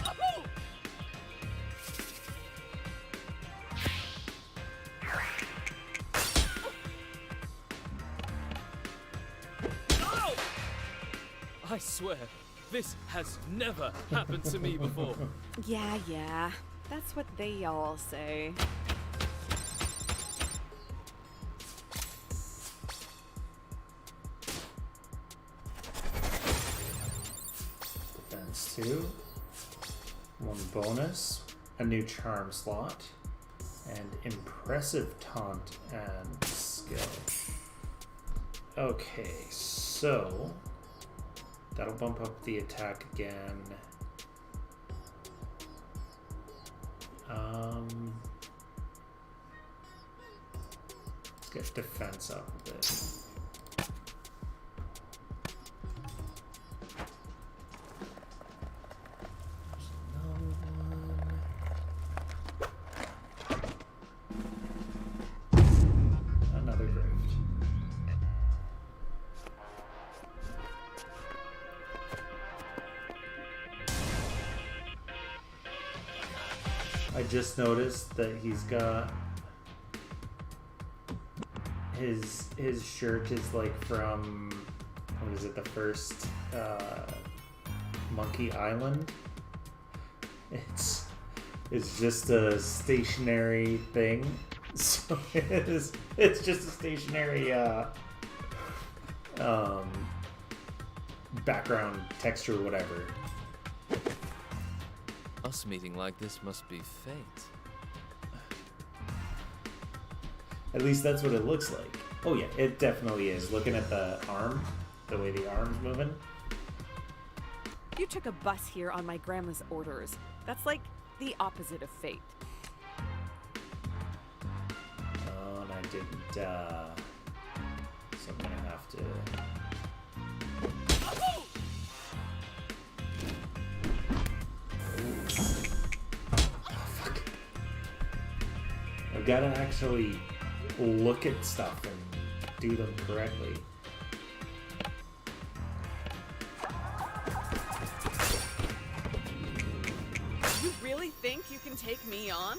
Oh! Oh! I swear, this has never happened to me before. Yeah. That's what they all say. Defense 2. One bonus. A new charm slot. And impressive taunt and skill. Okay, so that'll bump up the attack again. Let's get defense up a bit. Another Graft. I just noticed that he's got his shirt is like from, what is it, the first Monkey Island. It's just a stationary thing. So it's just a stationary background texture, whatever. Us meeting like this must be fate. At least that's what it looks like. Oh yeah, it definitely is. Looking at the arm, the way the arm's moving. You took a bus here on my grandma's orders. That's like the opposite of fate. Oh, and I didn't, so I'm gonna have to... Fuck. I've gotta actually look at stuff and do them correctly. You really think you can take me on?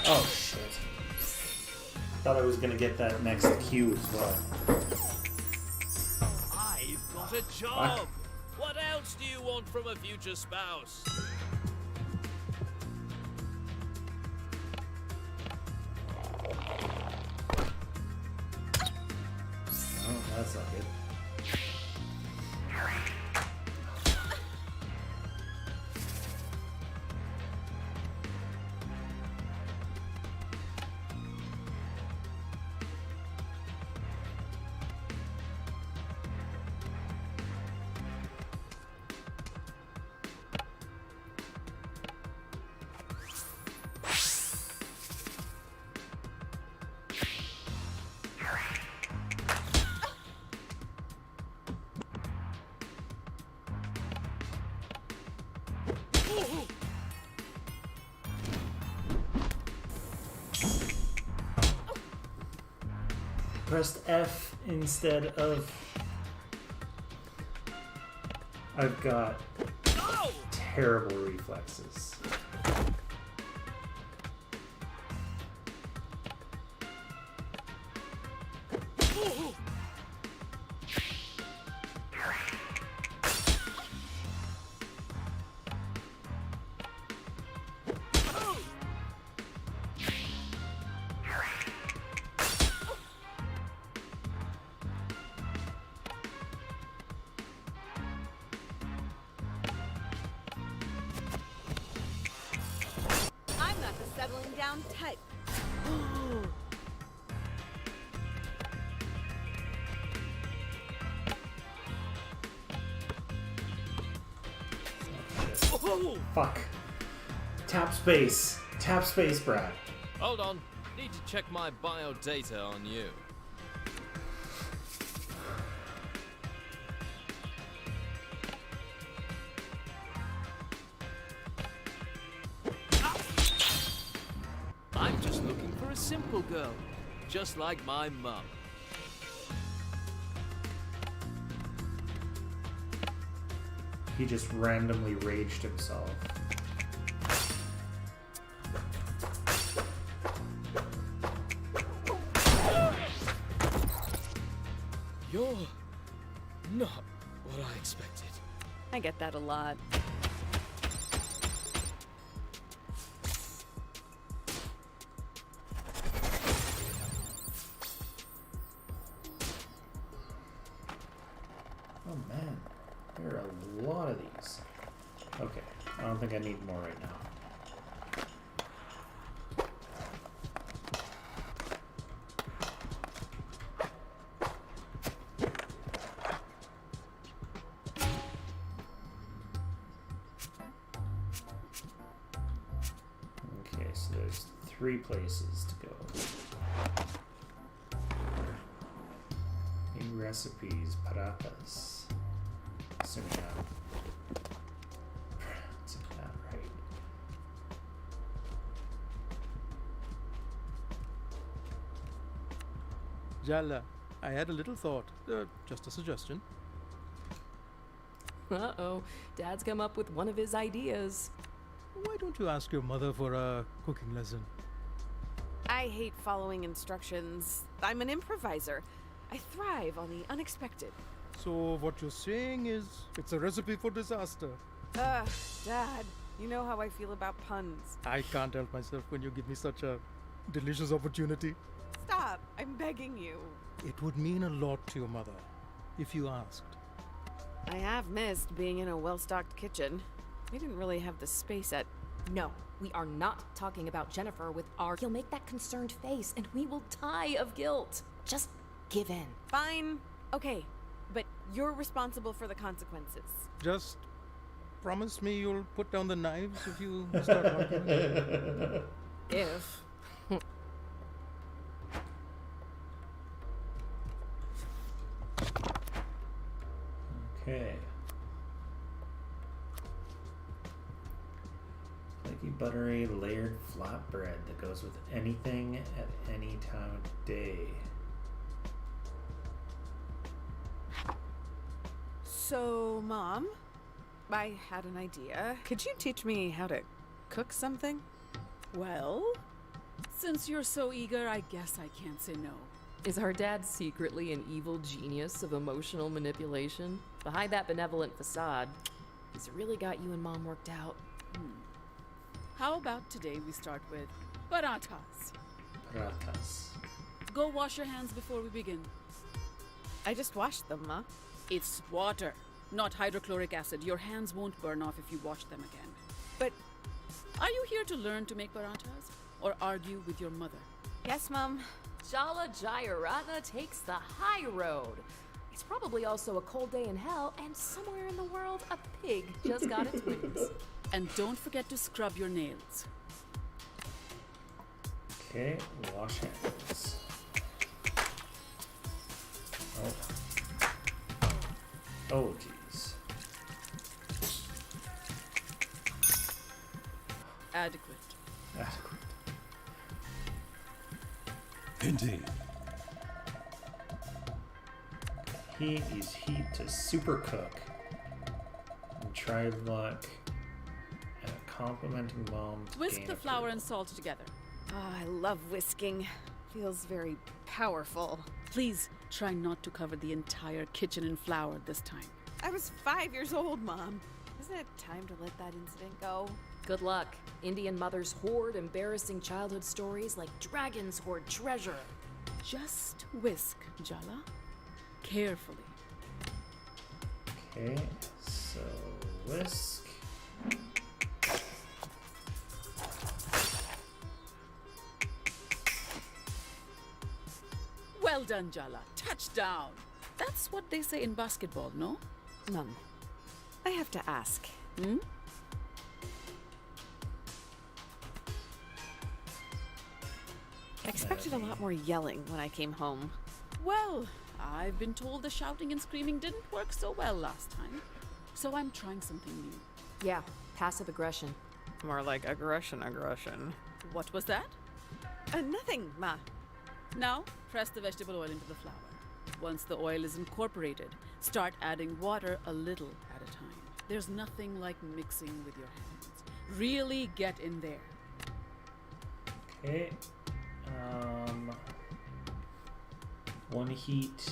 Oh shit. Thought I was gonna get that next cue as well. I've got a job! What else do you want from a future spouse? Oh, that's not good. Pressed F instead of... I've got terrible reflexes. Settling down type. Fuck. Tap space. Tap space, Brad. Hold on. Need to check my bio data on you. I'm just looking for a simple girl, just like my mum. He just randomly raged himself. You're not what I expected. I get that a lot. Oh man, there are a lot of these. Okay, I don't think I need more right now. Okay, so there's 3 places to go. New recipes, paratas. Assuming that right. Jala, I had a little thought. Just a suggestion. Uh-oh. Dad's come up with one of his ideas. Why don't you ask your mother for a cooking lesson? I hate following instructions. I'm an improviser. I thrive on the unexpected. So what you're saying is it's a recipe for disaster. Dad, you know how I feel about puns. I can't help myself when you give me such a delicious opportunity. Stop, I'm begging you. It would mean a lot to your mother if you asked. I have missed being in a well-stocked kitchen. We didn't really have the space at... No, we are not talking about Jennifer with our... He'll make that concerned face and we will die of guilt. Just give in. Fine. Okay, but you're responsible for the consequences. Just promise me you'll put down the knives if you start arguing. If... Okay. Flaky, buttery, layered flatbread that goes with anything at any time of day. So, Mom, I had an idea. Could you teach me how to cook something? Well, since you're so eager, I guess I can't say no. Is our dad secretly an evil genius of emotional manipulation? Behind that benevolent facade, he's really got you and Mom worked out. How about today we start with paratas? Paratas. Go wash your hands before we begin. I just washed them, Ma. It's water, not hydrochloric acid. Your hands won't burn off if you wash them again. But are you here to learn to make paratas or argue with your mother? Yes, Mom. Jala Jayaratna takes the high road. It's probably also a cold day in hell, and somewhere in the world, a pig just got its wings. And don't forget to scrub your nails. Okay, wash hands. Oh, jeez. Adequate. Adequate. Indeed. Heat is heat to super cook. And try luck at a complimenting mom. Whisk the flour and salt together. Oh, I love whisking. Feels very powerful. Please try not to cover the entire kitchen in flour this time. I was 5 years old, Mom. Isn't it time to let that incident go? Good luck. Indian mothers hoard embarrassing childhood stories like dragons hoard treasure. Just whisk, Jala. Carefully. Okay, so whisk. Well done, Jala. Touchdown. That's what they say in basketball, no? Mom, I have to ask. I expected a lot more yelling when I came home. Well, I've been told the shouting and screaming didn't work so well last time. So I'm trying something new. Yeah, passive aggression. More like aggression. What was that? Nothing, Ma. Now, press the vegetable oil into the flour. Once the oil is incorporated, start adding water a little at a time. There's nothing like mixing with your hands. Really get in there. Okay. One heat.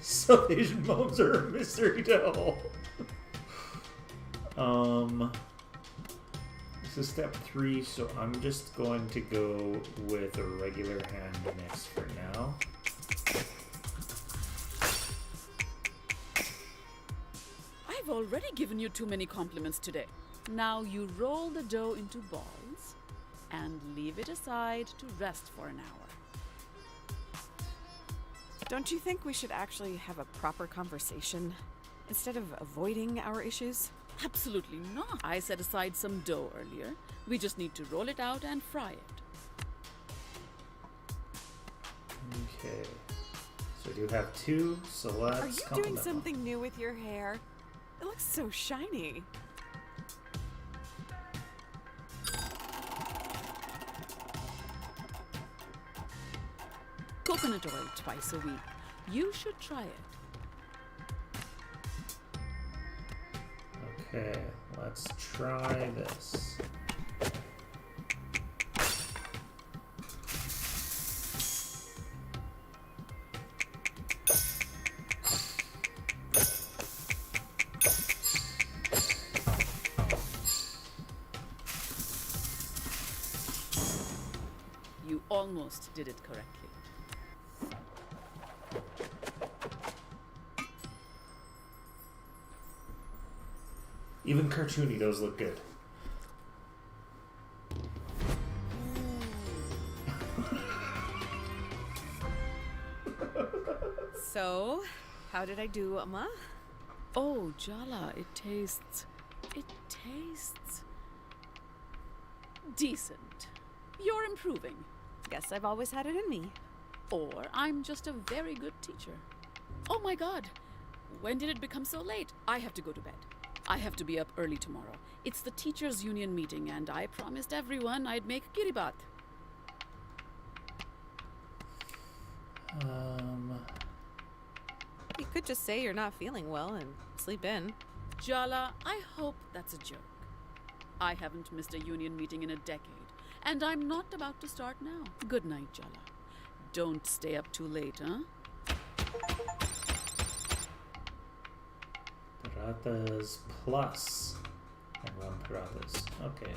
South Asian moms are a mystery to all. This is step 3, so I'm just going to go with a regular hand mix for now. I've already given you too many compliments today. Now you roll the dough into balls and leave it aside to rest for an hour. Don't you think we should actually have a proper conversation instead of avoiding our issues? Absolutely not. I set aside some dough earlier. We just need to roll it out and fry it. Okay. So I do have 2, so let's Are you doing compliment them. something new with your hair? It looks so shiny. Coconut oil twice a week. You should try it. Okay, let's try this. You almost did it correctly. Even cartoony those look good. So, how did I do, Amma? Oh, Jala, it tastes decent. You're improving. Guess I've always had it in me. Or I'm just a very good teacher. Oh my god. When did it become so late? I have to go to bed. I have to be up early tomorrow. It's the teachers' union meeting and I promised everyone I'd make kiribat. You could just say you're not feeling well and sleep in. Jala, I hope that's a joke. I haven't missed a union meeting in a decade, and I'm not about to start now. Good night, Jala. Don't stay up too late, huh? Parathas plus and rum parathas. Okay.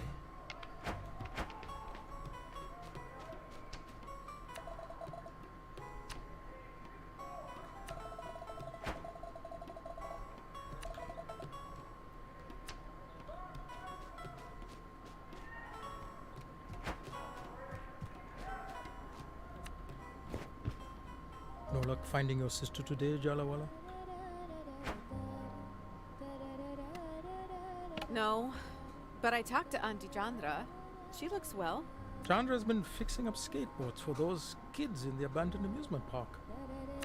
No luck finding your sister today, Jalawala? No, but I talked to Auntie Chandra. She looks well. Chandra's been fixing up skateboards for those kids in the abandoned amusement park.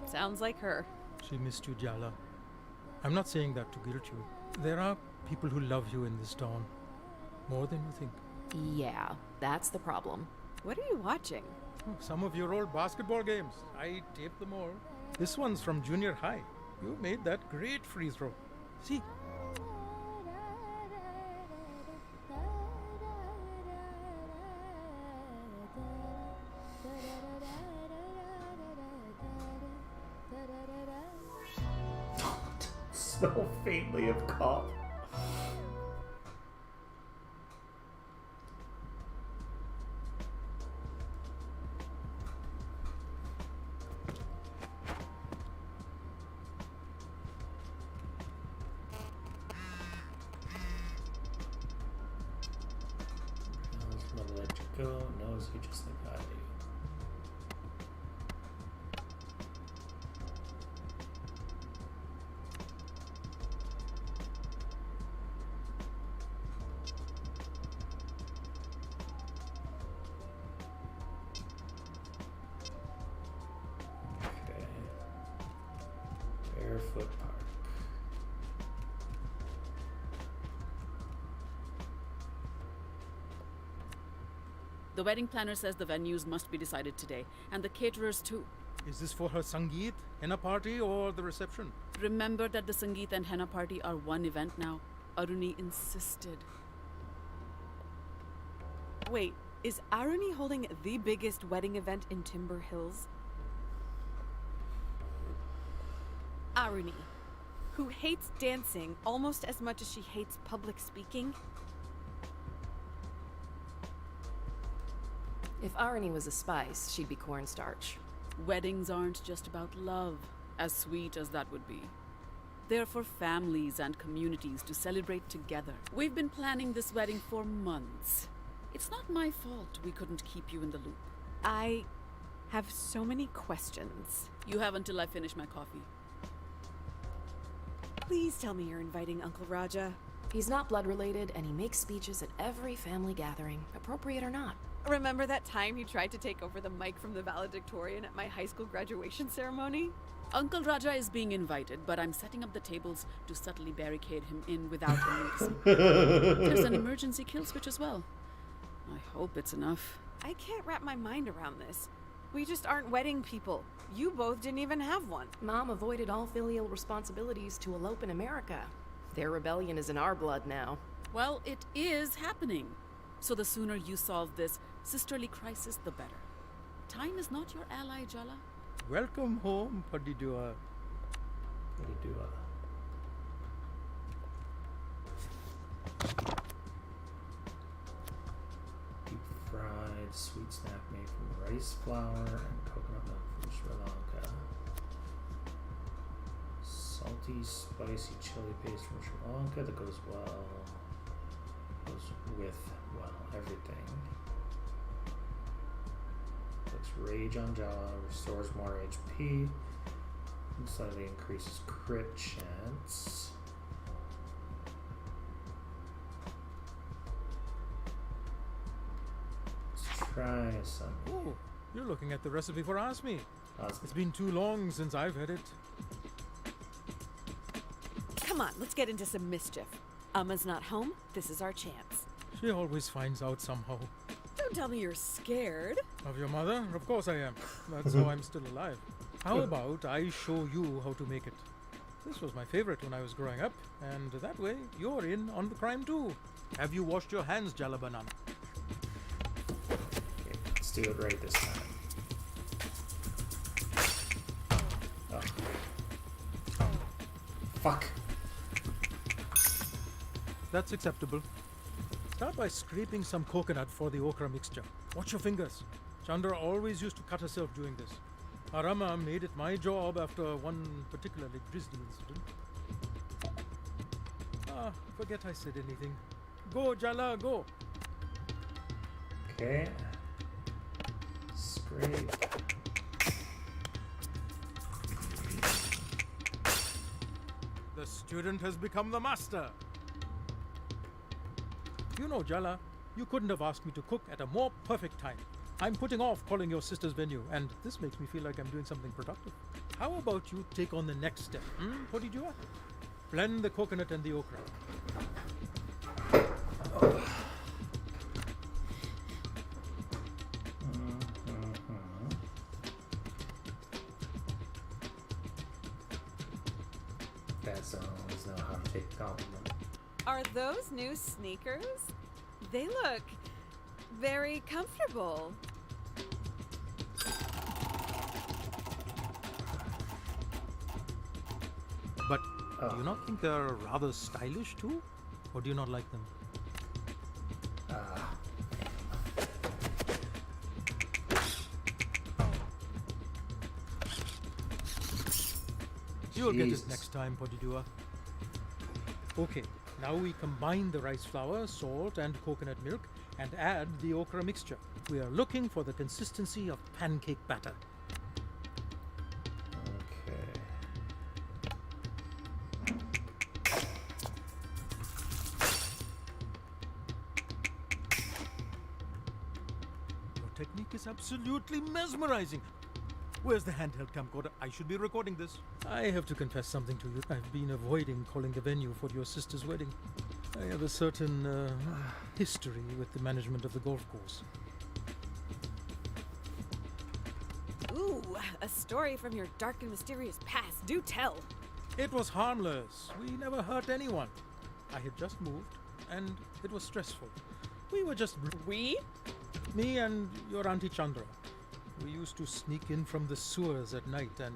Sounds like her. She missed you, Jala. I'm not saying that to guilt you. There are people who love you in this town. More than you think. Yeah, that's the problem. What are you watching? Some of your old basketball games. I taped them all. This one's from junior high. You made that great free throw. See? Smell faintly of cop. Knows when to let you go, knows you just like I do. Barefoot Park. The wedding planner says the venues must be decided today, and the caterers too. Is this for her Sangeet, henna party, or the reception? Remember that the Sangeet and henna party are one event now. Aruni insisted. Wait, is Aruni holding the biggest wedding event in Timber Hills? Aruni, who hates dancing almost as much as she hates public speaking? If Arnie was a spice, she'd be cornstarch. Weddings aren't just about love, as sweet as that would be. They're for families and communities to celebrate together. We've been planning this wedding for months. It's not my fault we couldn't keep you in the loop. I have so many questions. You have until I finish my coffee. Please tell me you're inviting Uncle Raja. He's not blood related, and he makes speeches at every family gathering, appropriate or not. Remember that time he tried to take over the mic from the valedictorian at my high school graduation ceremony? Uncle Raja is being invited, but I'm setting up the tables to subtly barricade him in without him noticing. There's an emergency kill switch as well. I hope it's enough. I can't wrap my mind around this. We just aren't wedding people. You both didn't even have one. Mom avoided all filial responsibilities to elope in America. Their rebellion is in our blood now. Well, it is happening. So the sooner you solve this sisterly crisis, the better. Time is not your ally, Jala. Welcome home, Padidua. Padidua. Deep fried sweet snack made from rice flour and coconut milk from Sri Lanka. Salty, spicy chili paste from Sri Lanka that goes with everything. Puts rage on Jala, restores more HP, and slightly increases crit chance. Let's try some. Oh, you're looking at the recipe for Asmi. It's been too long since I've had it. Come on, let's get into some mischief. Amma's not home. This is our chance. She always finds out somehow. Don't tell me you're scared. Of your mother? Of course I am. That's how I'm still alive. How about I show you how to make it? This was my favorite when I was growing up, and that way you're in on the crime too. Have you washed your hands, Jala Banana? Okay, let's do it right this time. Oh. Fuck. That's acceptable. Start by scraping some coconut for the okra mixture. Watch your fingers. Chandra always used to cut herself doing this. Arama made it my job after one particularly grisly incident. Forget I said anything. Go, Jala, go. Okay. Scrape. The student has become the master. You know, Jala, you couldn't have asked me to cook at a more perfect time. I'm putting off calling your sister's venue, and this makes me feel like I'm doing something productive. How about you take on the next step? What did you want? Blend the coconut and the okra. That's always know how to take a compliment. Are those new sneakers? They look very comfortable. But do you not think they're rather stylish too? Or do you not like them? You'll get it next time, Podidua. Okay, now we combine the rice flour, salt, and coconut milk and add the okra mixture. We are looking for the consistency of pancake batter. Your technique is absolutely mesmerizing. Where's the handheld camcorder? I should be recording this. I have to confess something to you. I've been avoiding calling the venue for your sister's wedding. I have a certain history with the management of the golf course. Ooh, a story from your dark and mysterious past. Do tell. It was harmless. We never hurt anyone. I had just moved, and it was stressful. We were just... We? Me and your Auntie Chandra. We used to sneak in from the sewers at night and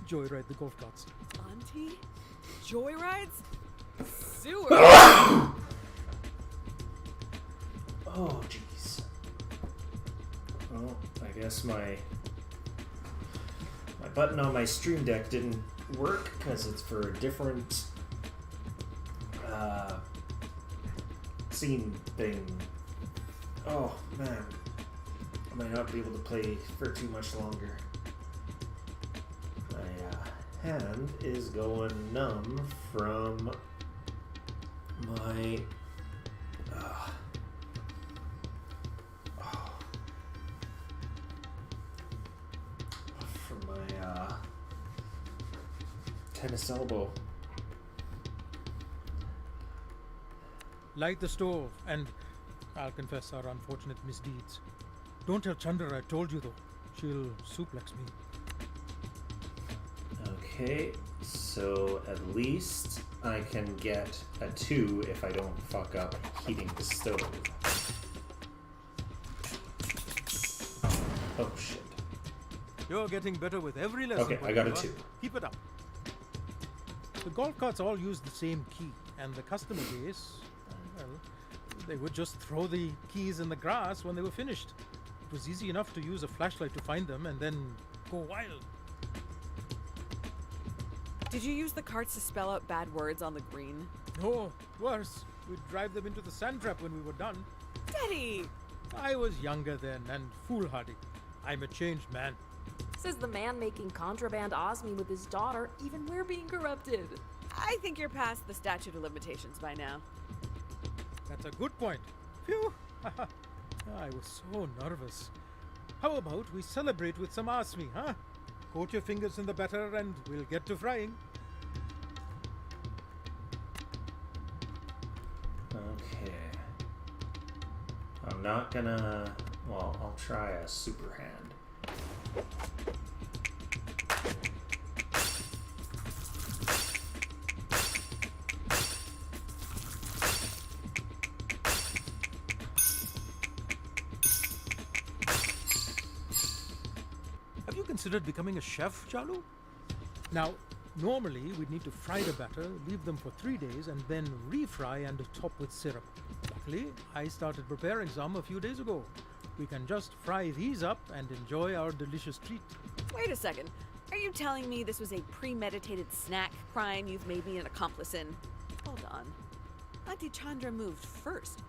joyride the golf carts. Auntie? Joyrides? Sewer? Oh, jeez. Well, I guess my button on my Stream Deck didn't work because it's for a different scene thing. Oh man, I might not be able to play for too much longer. My hand is going numb from my tennis elbow. Light the stove, and I'll confess our unfortunate misdeeds. Don't tell Chandra I told you, though. She'll suplex me. Okay, so at least I can get a 2 if I don't fuck up heating the stove. Oh shit. You're getting better with every lesson. Okay, I got a 2. Keep it up. The golf carts all use the same key, and the customer base, well, they would just throw the keys in the grass when they were finished. It was easy enough to use a flashlight to find them and then go wild. Did you use the carts to spell out bad words on the green? No, worse. We'd drive them into the sand trap when we were done. Daddy! I was younger then and foolhardy. I'm a changed man. Says the man making contraband Osmi with his daughter. Even we're being corrupted. I think you're past the statute of limitations by now. That's a good point. Phew! I was so nervous. How about we celebrate with some Osmi, huh? Coat your fingers in the batter and we'll get to frying. Okay. I'm not gonna... Well, I'll try a super hand. Have you considered becoming a chef, Chalu? Now, normally we'd need to fry the batter, leave them for 3 days, and then refry and top with syrup. Luckily, I started preparing some a few days ago. We can just fry these up and enjoy our delicious treat. Wait a second. Are you telling me this was a premeditated snack crime you've made me an accomplice in? Hold on. Auntie Chandra moved first.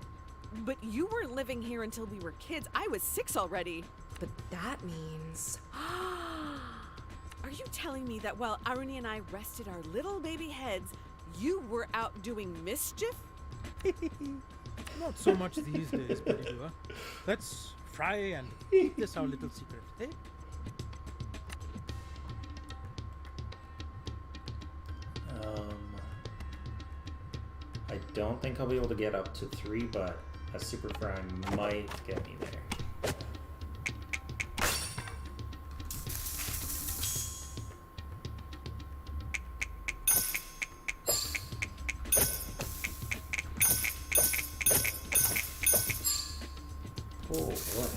But you weren't living here until we were kids. I was 6 already. But that means... Are you telling me that while Aruni and I rested our little baby heads, you were out doing mischief? Not so much these days, Padidua. Let's fry and keep this our little secret, eh? I don't think I'll be able to get up to 3, but a super fry might get me there. Oh boy.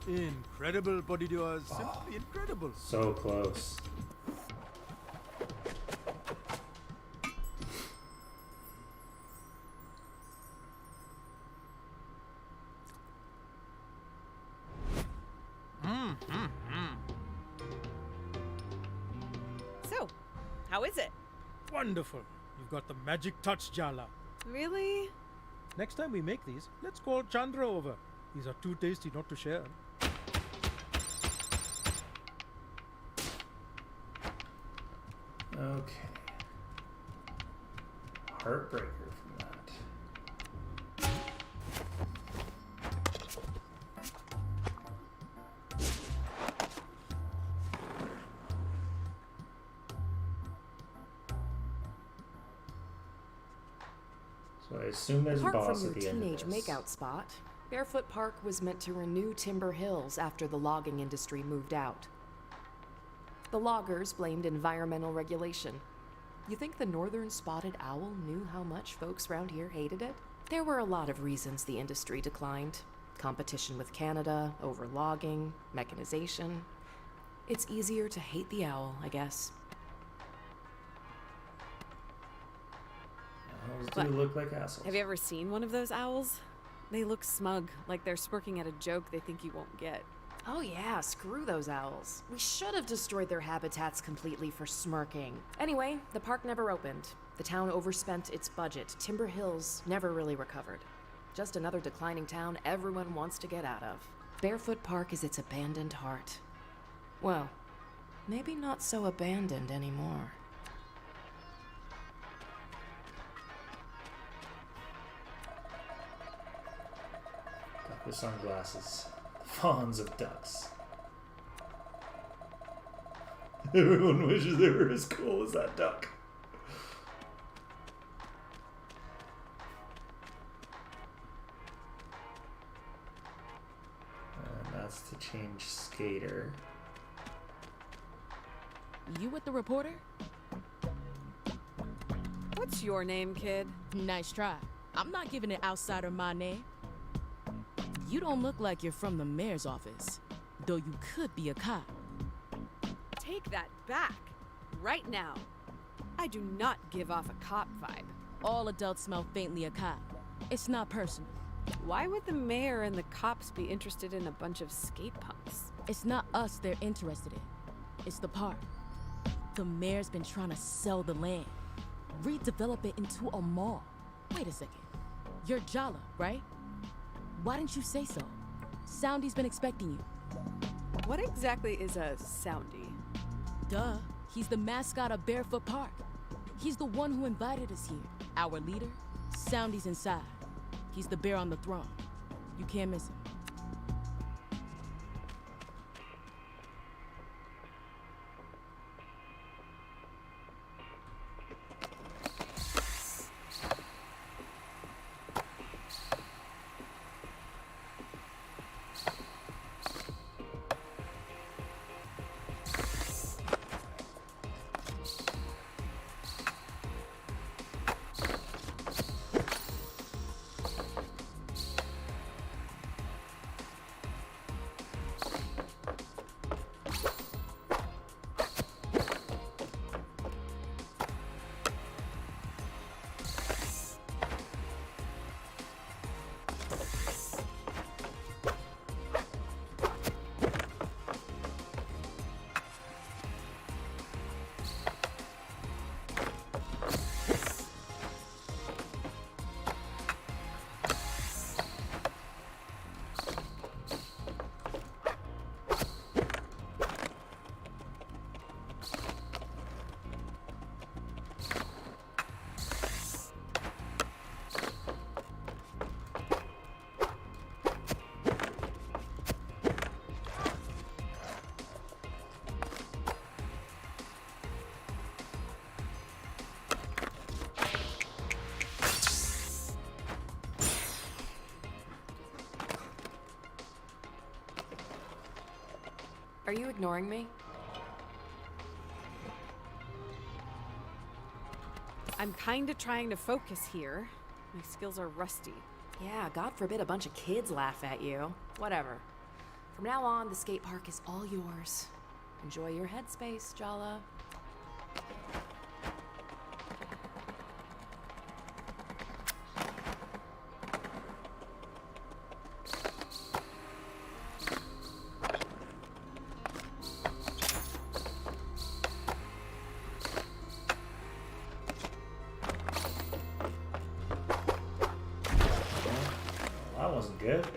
Incredible, Bodidua. Simply incredible. So close. So, how is it? Wonderful. You've got the magic touch, Jala. Really? Next time we make these, let's call Chandra over. These are too tasty not to share. Okay. Heartbreaker from that. So I assume there's a Apart boss from at your the end teenage of this. makeout spot, Barefoot Park was meant to renew Timber Hills after the logging industry moved out. The loggers blamed environmental regulation. You think the northern spotted owl knew how much folks around here hated it? There were a lot of reasons the industry declined. Competition with Canada, over logging, mechanization. It's easier to hate the owl, I guess. Owls do look like assholes. Have you ever seen one of those owls? They look smug, like they're smirking at a joke they think you won't get. Oh yeah, screw those owls. We should have destroyed their habitats completely for smirking. Anyway, the park never opened. The town overspent its budget. Timber Hills never really recovered. Just another declining town everyone wants to get out of. Barefoot Park is its abandoned heart. Well, maybe not so abandoned anymore. Duck with sunglasses. Fawns of ducks. Everyone wishes they were as cool as that duck. And that's to change skater. You with the reporter? What's your name, kid? Nice try. I'm not giving an outsider my name. You don't look like you're from the mayor's office, though you could be a cop. Take that back. Right now. I do not give off a cop vibe. All adults smell faintly a cop. It's not personal. Why would the mayor and the cops be interested in a bunch of skate punks? It's not us they're interested in. It's the park. The mayor's been trying to sell the land, redevelop it into a mall. Wait a second. You're Jala, right? Why didn't you say so? Soundy's been expecting you. What exactly is a Soundy? Duh. He's the mascot of Barefoot Park. He's the one who invited us here. Our leader, Soundy's inside. He's the bear on the throne. You can't miss him. Are you ignoring me? I'm kinda trying to focus here. My skills are rusty. Yeah, God forbid a bunch of kids laugh at you. Whatever. From now on, the skate park is all yours. Enjoy your headspace, Jala. That wasn't good.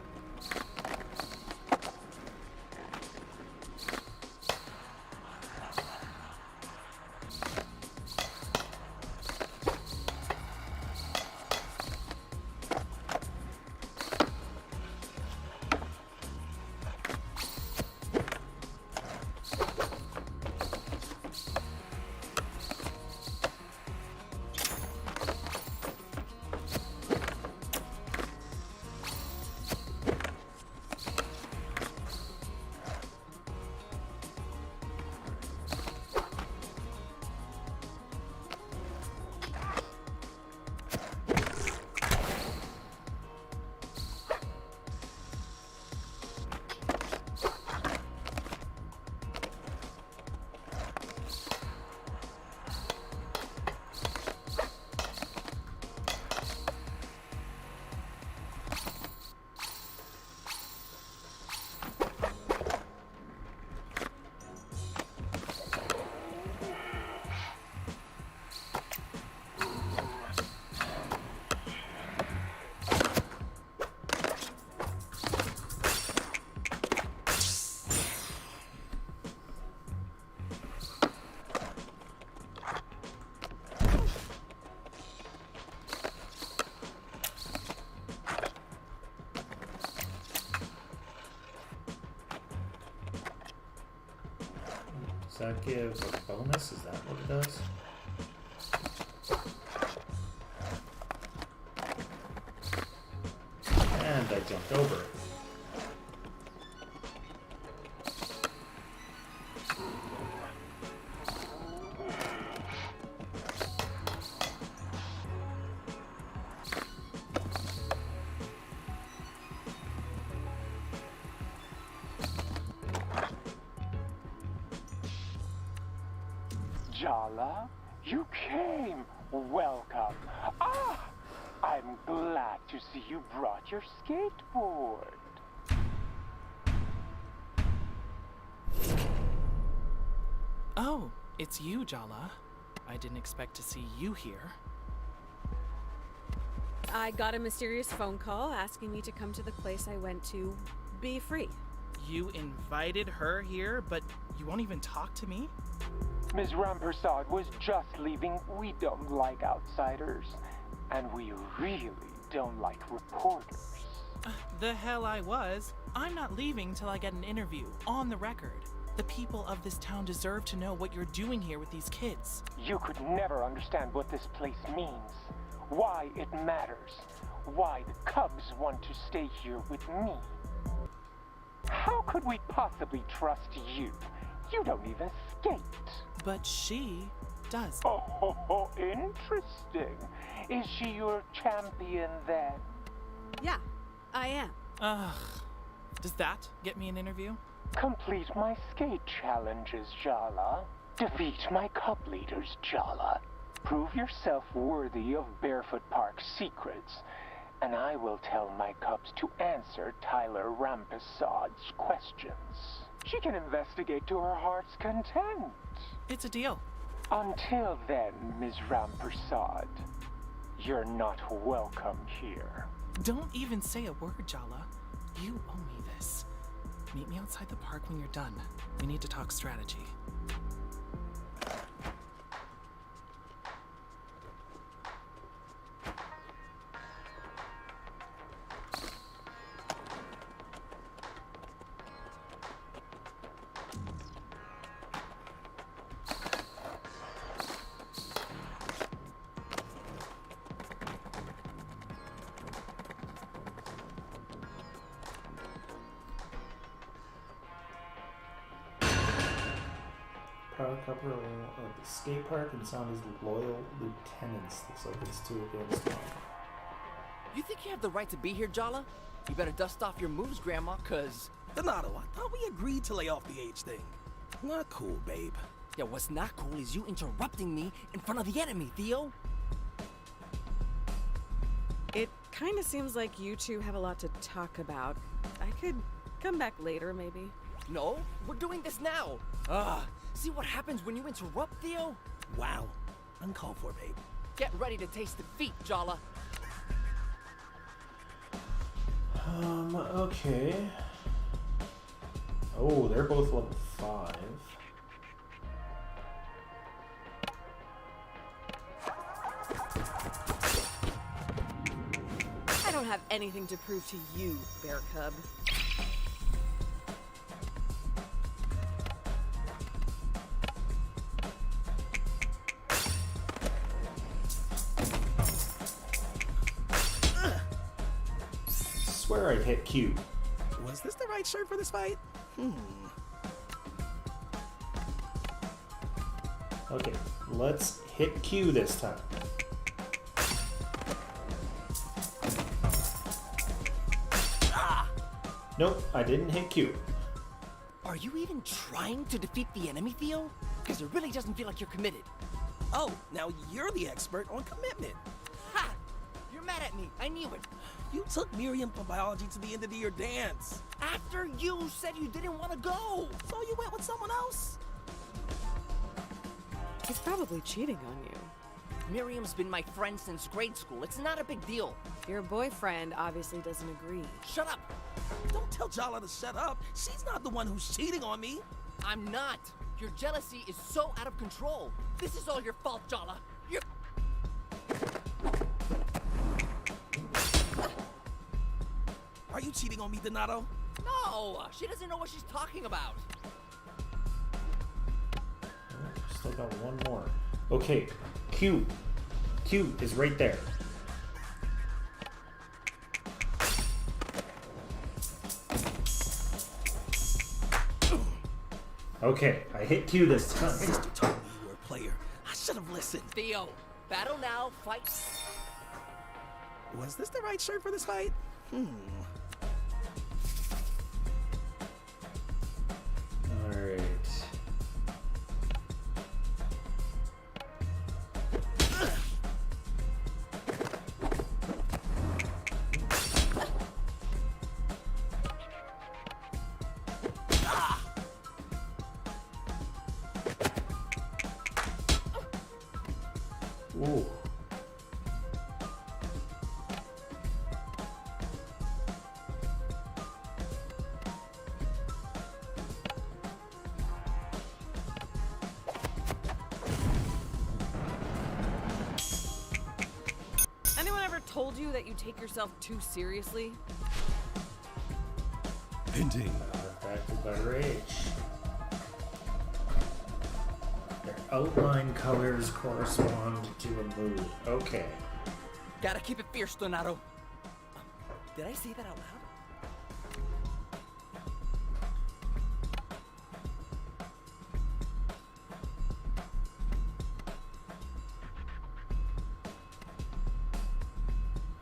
So that gives a bonus, is that what it does? And I jumped over it. Jala, you came. Welcome. Ah, I'm glad to see you brought your skateboard. Oh, it's you, Jala. I didn't expect to see you here. I got a mysterious phone call asking me to come to the place I went to be free. You invited her here, but you won't even talk to me? Ms. Rampersad was just leaving. We don't like outsiders, and we really don't like reporters. The hell I was. I'm not leaving till I get an interview, on the record. The people of this town deserve to know what you're doing here with these kids. You could never understand what this place means, why it matters, why the Cubs want to stay here with me. How could we possibly trust you? You don't even skate. But she does. Oh, interesting. Is she your champion then? Yeah, I am. Ugh. Does that get me an interview? Complete my skate challenges, Jala. Defeat my cup leaders, Jala. Prove yourself worthy of Barefoot Park's secrets, and I will tell my cubs to answer Tyler Rampesad's questions. She can investigate to her heart's content. It's a deal. Until then, Ms. Rampersad, you're not welcome here. Don't even say a word, Jala. You owe me this. Meet me outside the park when you're done. We need to talk strategy. Power couple of the skate park and sound as loyal lieutenants. Looks like it's 2 against 1. You think you have the right to be here, Jala? You better dust off your moves, Grandma, cause... Donato, I thought we agreed to lay off the age thing. Not cool, babe. Yeah, what's not cool is you interrupting me in front of the enemy, Theo. It kind of seems like you two have a lot to talk about. I could come back later, maybe. No, we're doing this now. See what happens when you interrupt, Theo? Wow. Uncalled for, babe. Get ready to taste defeat, Jala. Okay. Oh, they're both level 5. I don't have anything to prove to you, Bear Cub. Swear I'd hit Q. Was this the right shirt for this fight? Okay, let's hit Q this time. Nope, I didn't hit Q. Are you even trying to defeat the enemy, Theo? Because it really doesn't feel like you're committed. Oh, now you're the expert on commitment. Ha! You're mad at me. I knew it. You took Miriam for biology to the end of the year dance. After you said you didn't want to go. So you went with someone else? He's probably cheating on you. Miriam's been my friend since grade school. It's not a big deal. Your boyfriend obviously doesn't agree. Shut up. Don't tell Jala to shut up. She's not the one who's cheating on me. I'm not. Your jealousy is so out of control. This is all your fault, Jala. You're... Are you cheating on me, Donato? No, she doesn't know what she's talking about. Still got one more. Okay, Q. Q is right there. Okay, I hit Q this time. Mr. told me you were a player. I should have listened. Theo, battle now, fight. Was this the right shirt for this fight? Alright. Ooh. Anyone ever told you that you take yourself too seriously? Painting. Affected by rage. Their outline colors correspond to a mood. Okay. Gotta keep it fierce, Donato. Did I say that out loud?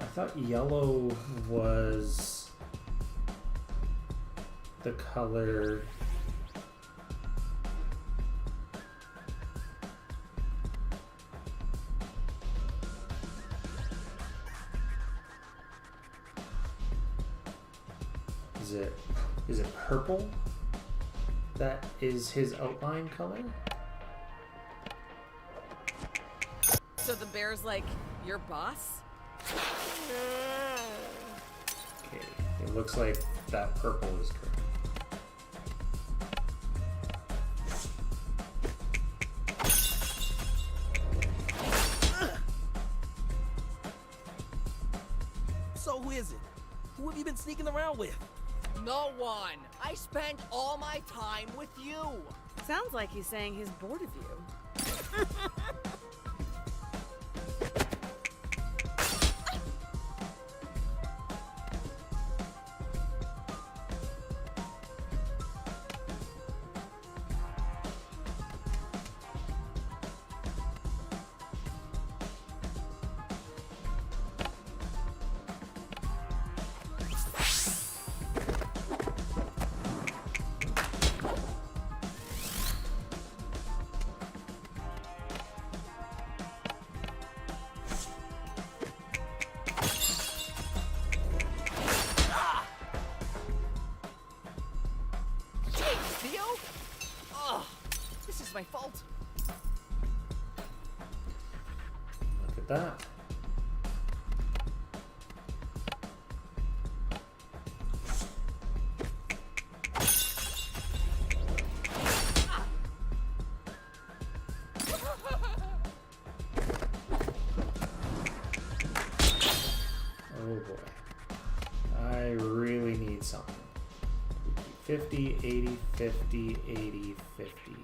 I thought yellow was the color. Is it purple? That is his outline color? So the bear's like your boss? Okay, it looks like that purple is correct. So who is it? Who have you been sneaking around with? No one. I spent all my time with you. Sounds like he's saying he's bored of you. Theo? Oh, this is my fault. Look at that. Oh boy. I really need something. 50, 80, 50, 80, 50.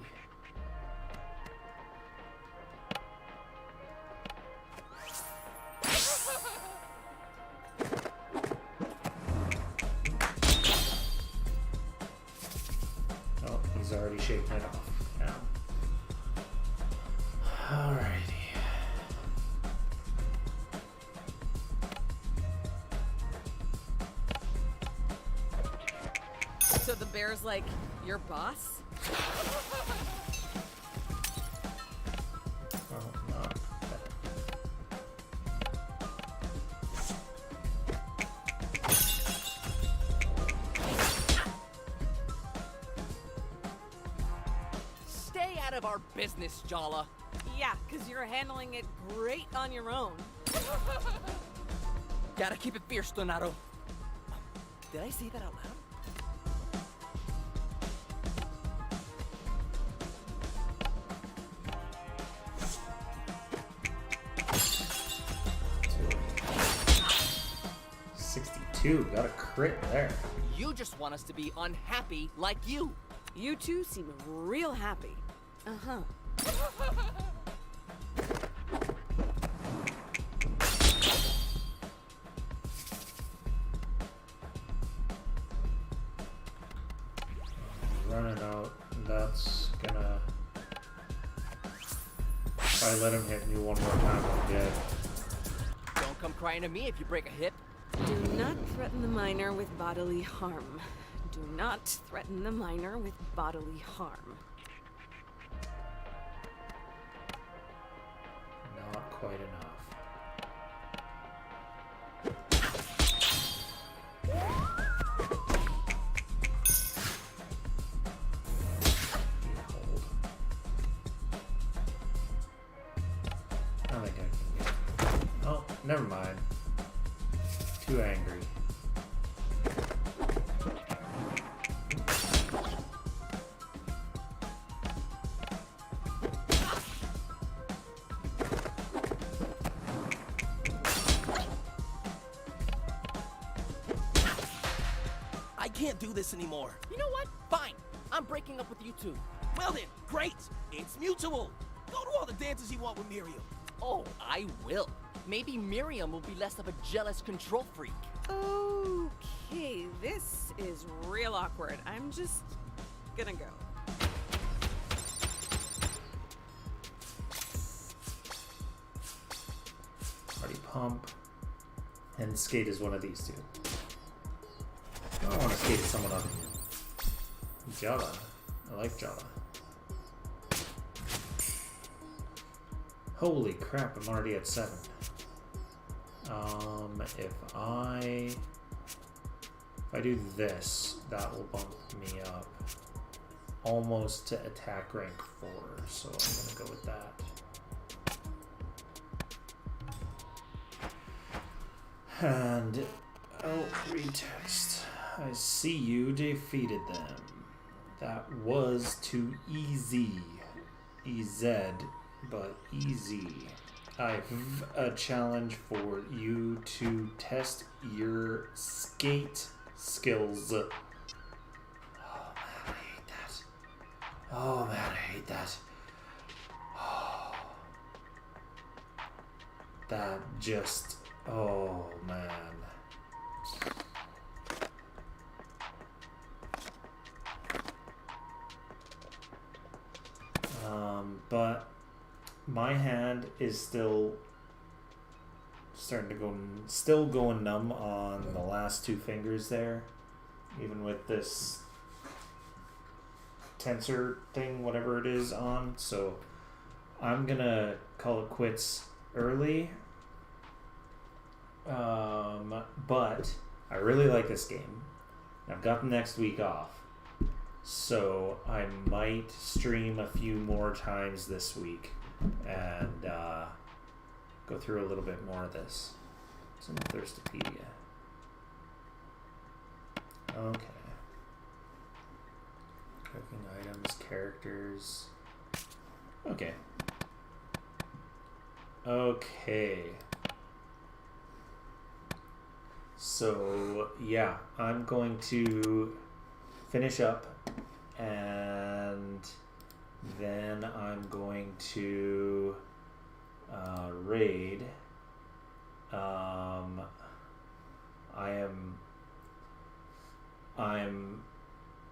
Oh, he's already shaking it off. Now. Alrighty. So the bear's like your boss? Oh, not that. Stay out of our business, Jala. Yeah, because you're handling it great on your own. Gotta keep it fierce, Donato. Did I say that out loud? Got a crit there. You just want us to be unhappy like you. You two seem real happy. Uh-huh. Running out. That's gonna. If I let him hit me one more time, I'm dead. Don't come crying to me if you break a hip. Do not threaten the minor with bodily harm. Do not threaten the minor with bodily harm. Not quite enough. I think I can get it. Oh, never mind. Too angry. I can't do this anymore. You know what? Fine. I'm breaking up with you two. Well then, great. It's mutual. Go to all the dances you want with Miriam. Oh, I will. Maybe Miriam will be less of a jealous control freak. Okay, this is real awkward. I'm just gonna go. Party pump. And skate is one of these two. I don't want to skate at someone other than Java. I like Java. Holy crap, I'm already at 7. If I do this, that will bump me up almost to attack rank 4, so I'm gonna go with that. And read text. I see you defeated them. That was too easy. EZ, but easy. I've a challenge for you to test your skate skills. Oh man, I hate that. Oh man, I hate that. Oh. That just, oh man. But my hand is still starting to go, still going numb on the last 2 fingers there, even with this tensor thing, whatever it is, on. So I'm gonna call it quits early. But I really like this game. I've got the next week off. So I might stream a few more times this week and go through a little bit more of this. It's in Thirstopedia. Okay. Cooking items, characters. Okay. Okay. So, yeah, I'm going to finish up and then I'm going to raid. I'm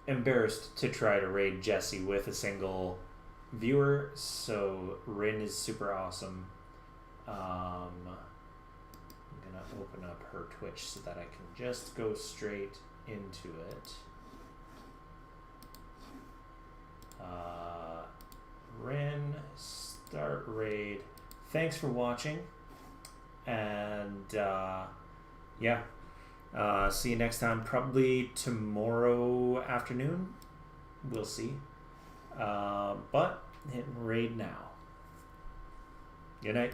embarrassed to try to raid Jessie with a single viewer, so Rin is super awesome. I'm gonna open up her Twitch so that I can just go straight into it. Rin, start raid. Thanks for watching, and yeah, see you next time, probably tomorrow afternoon, we'll see, but hitting raid now. Good night.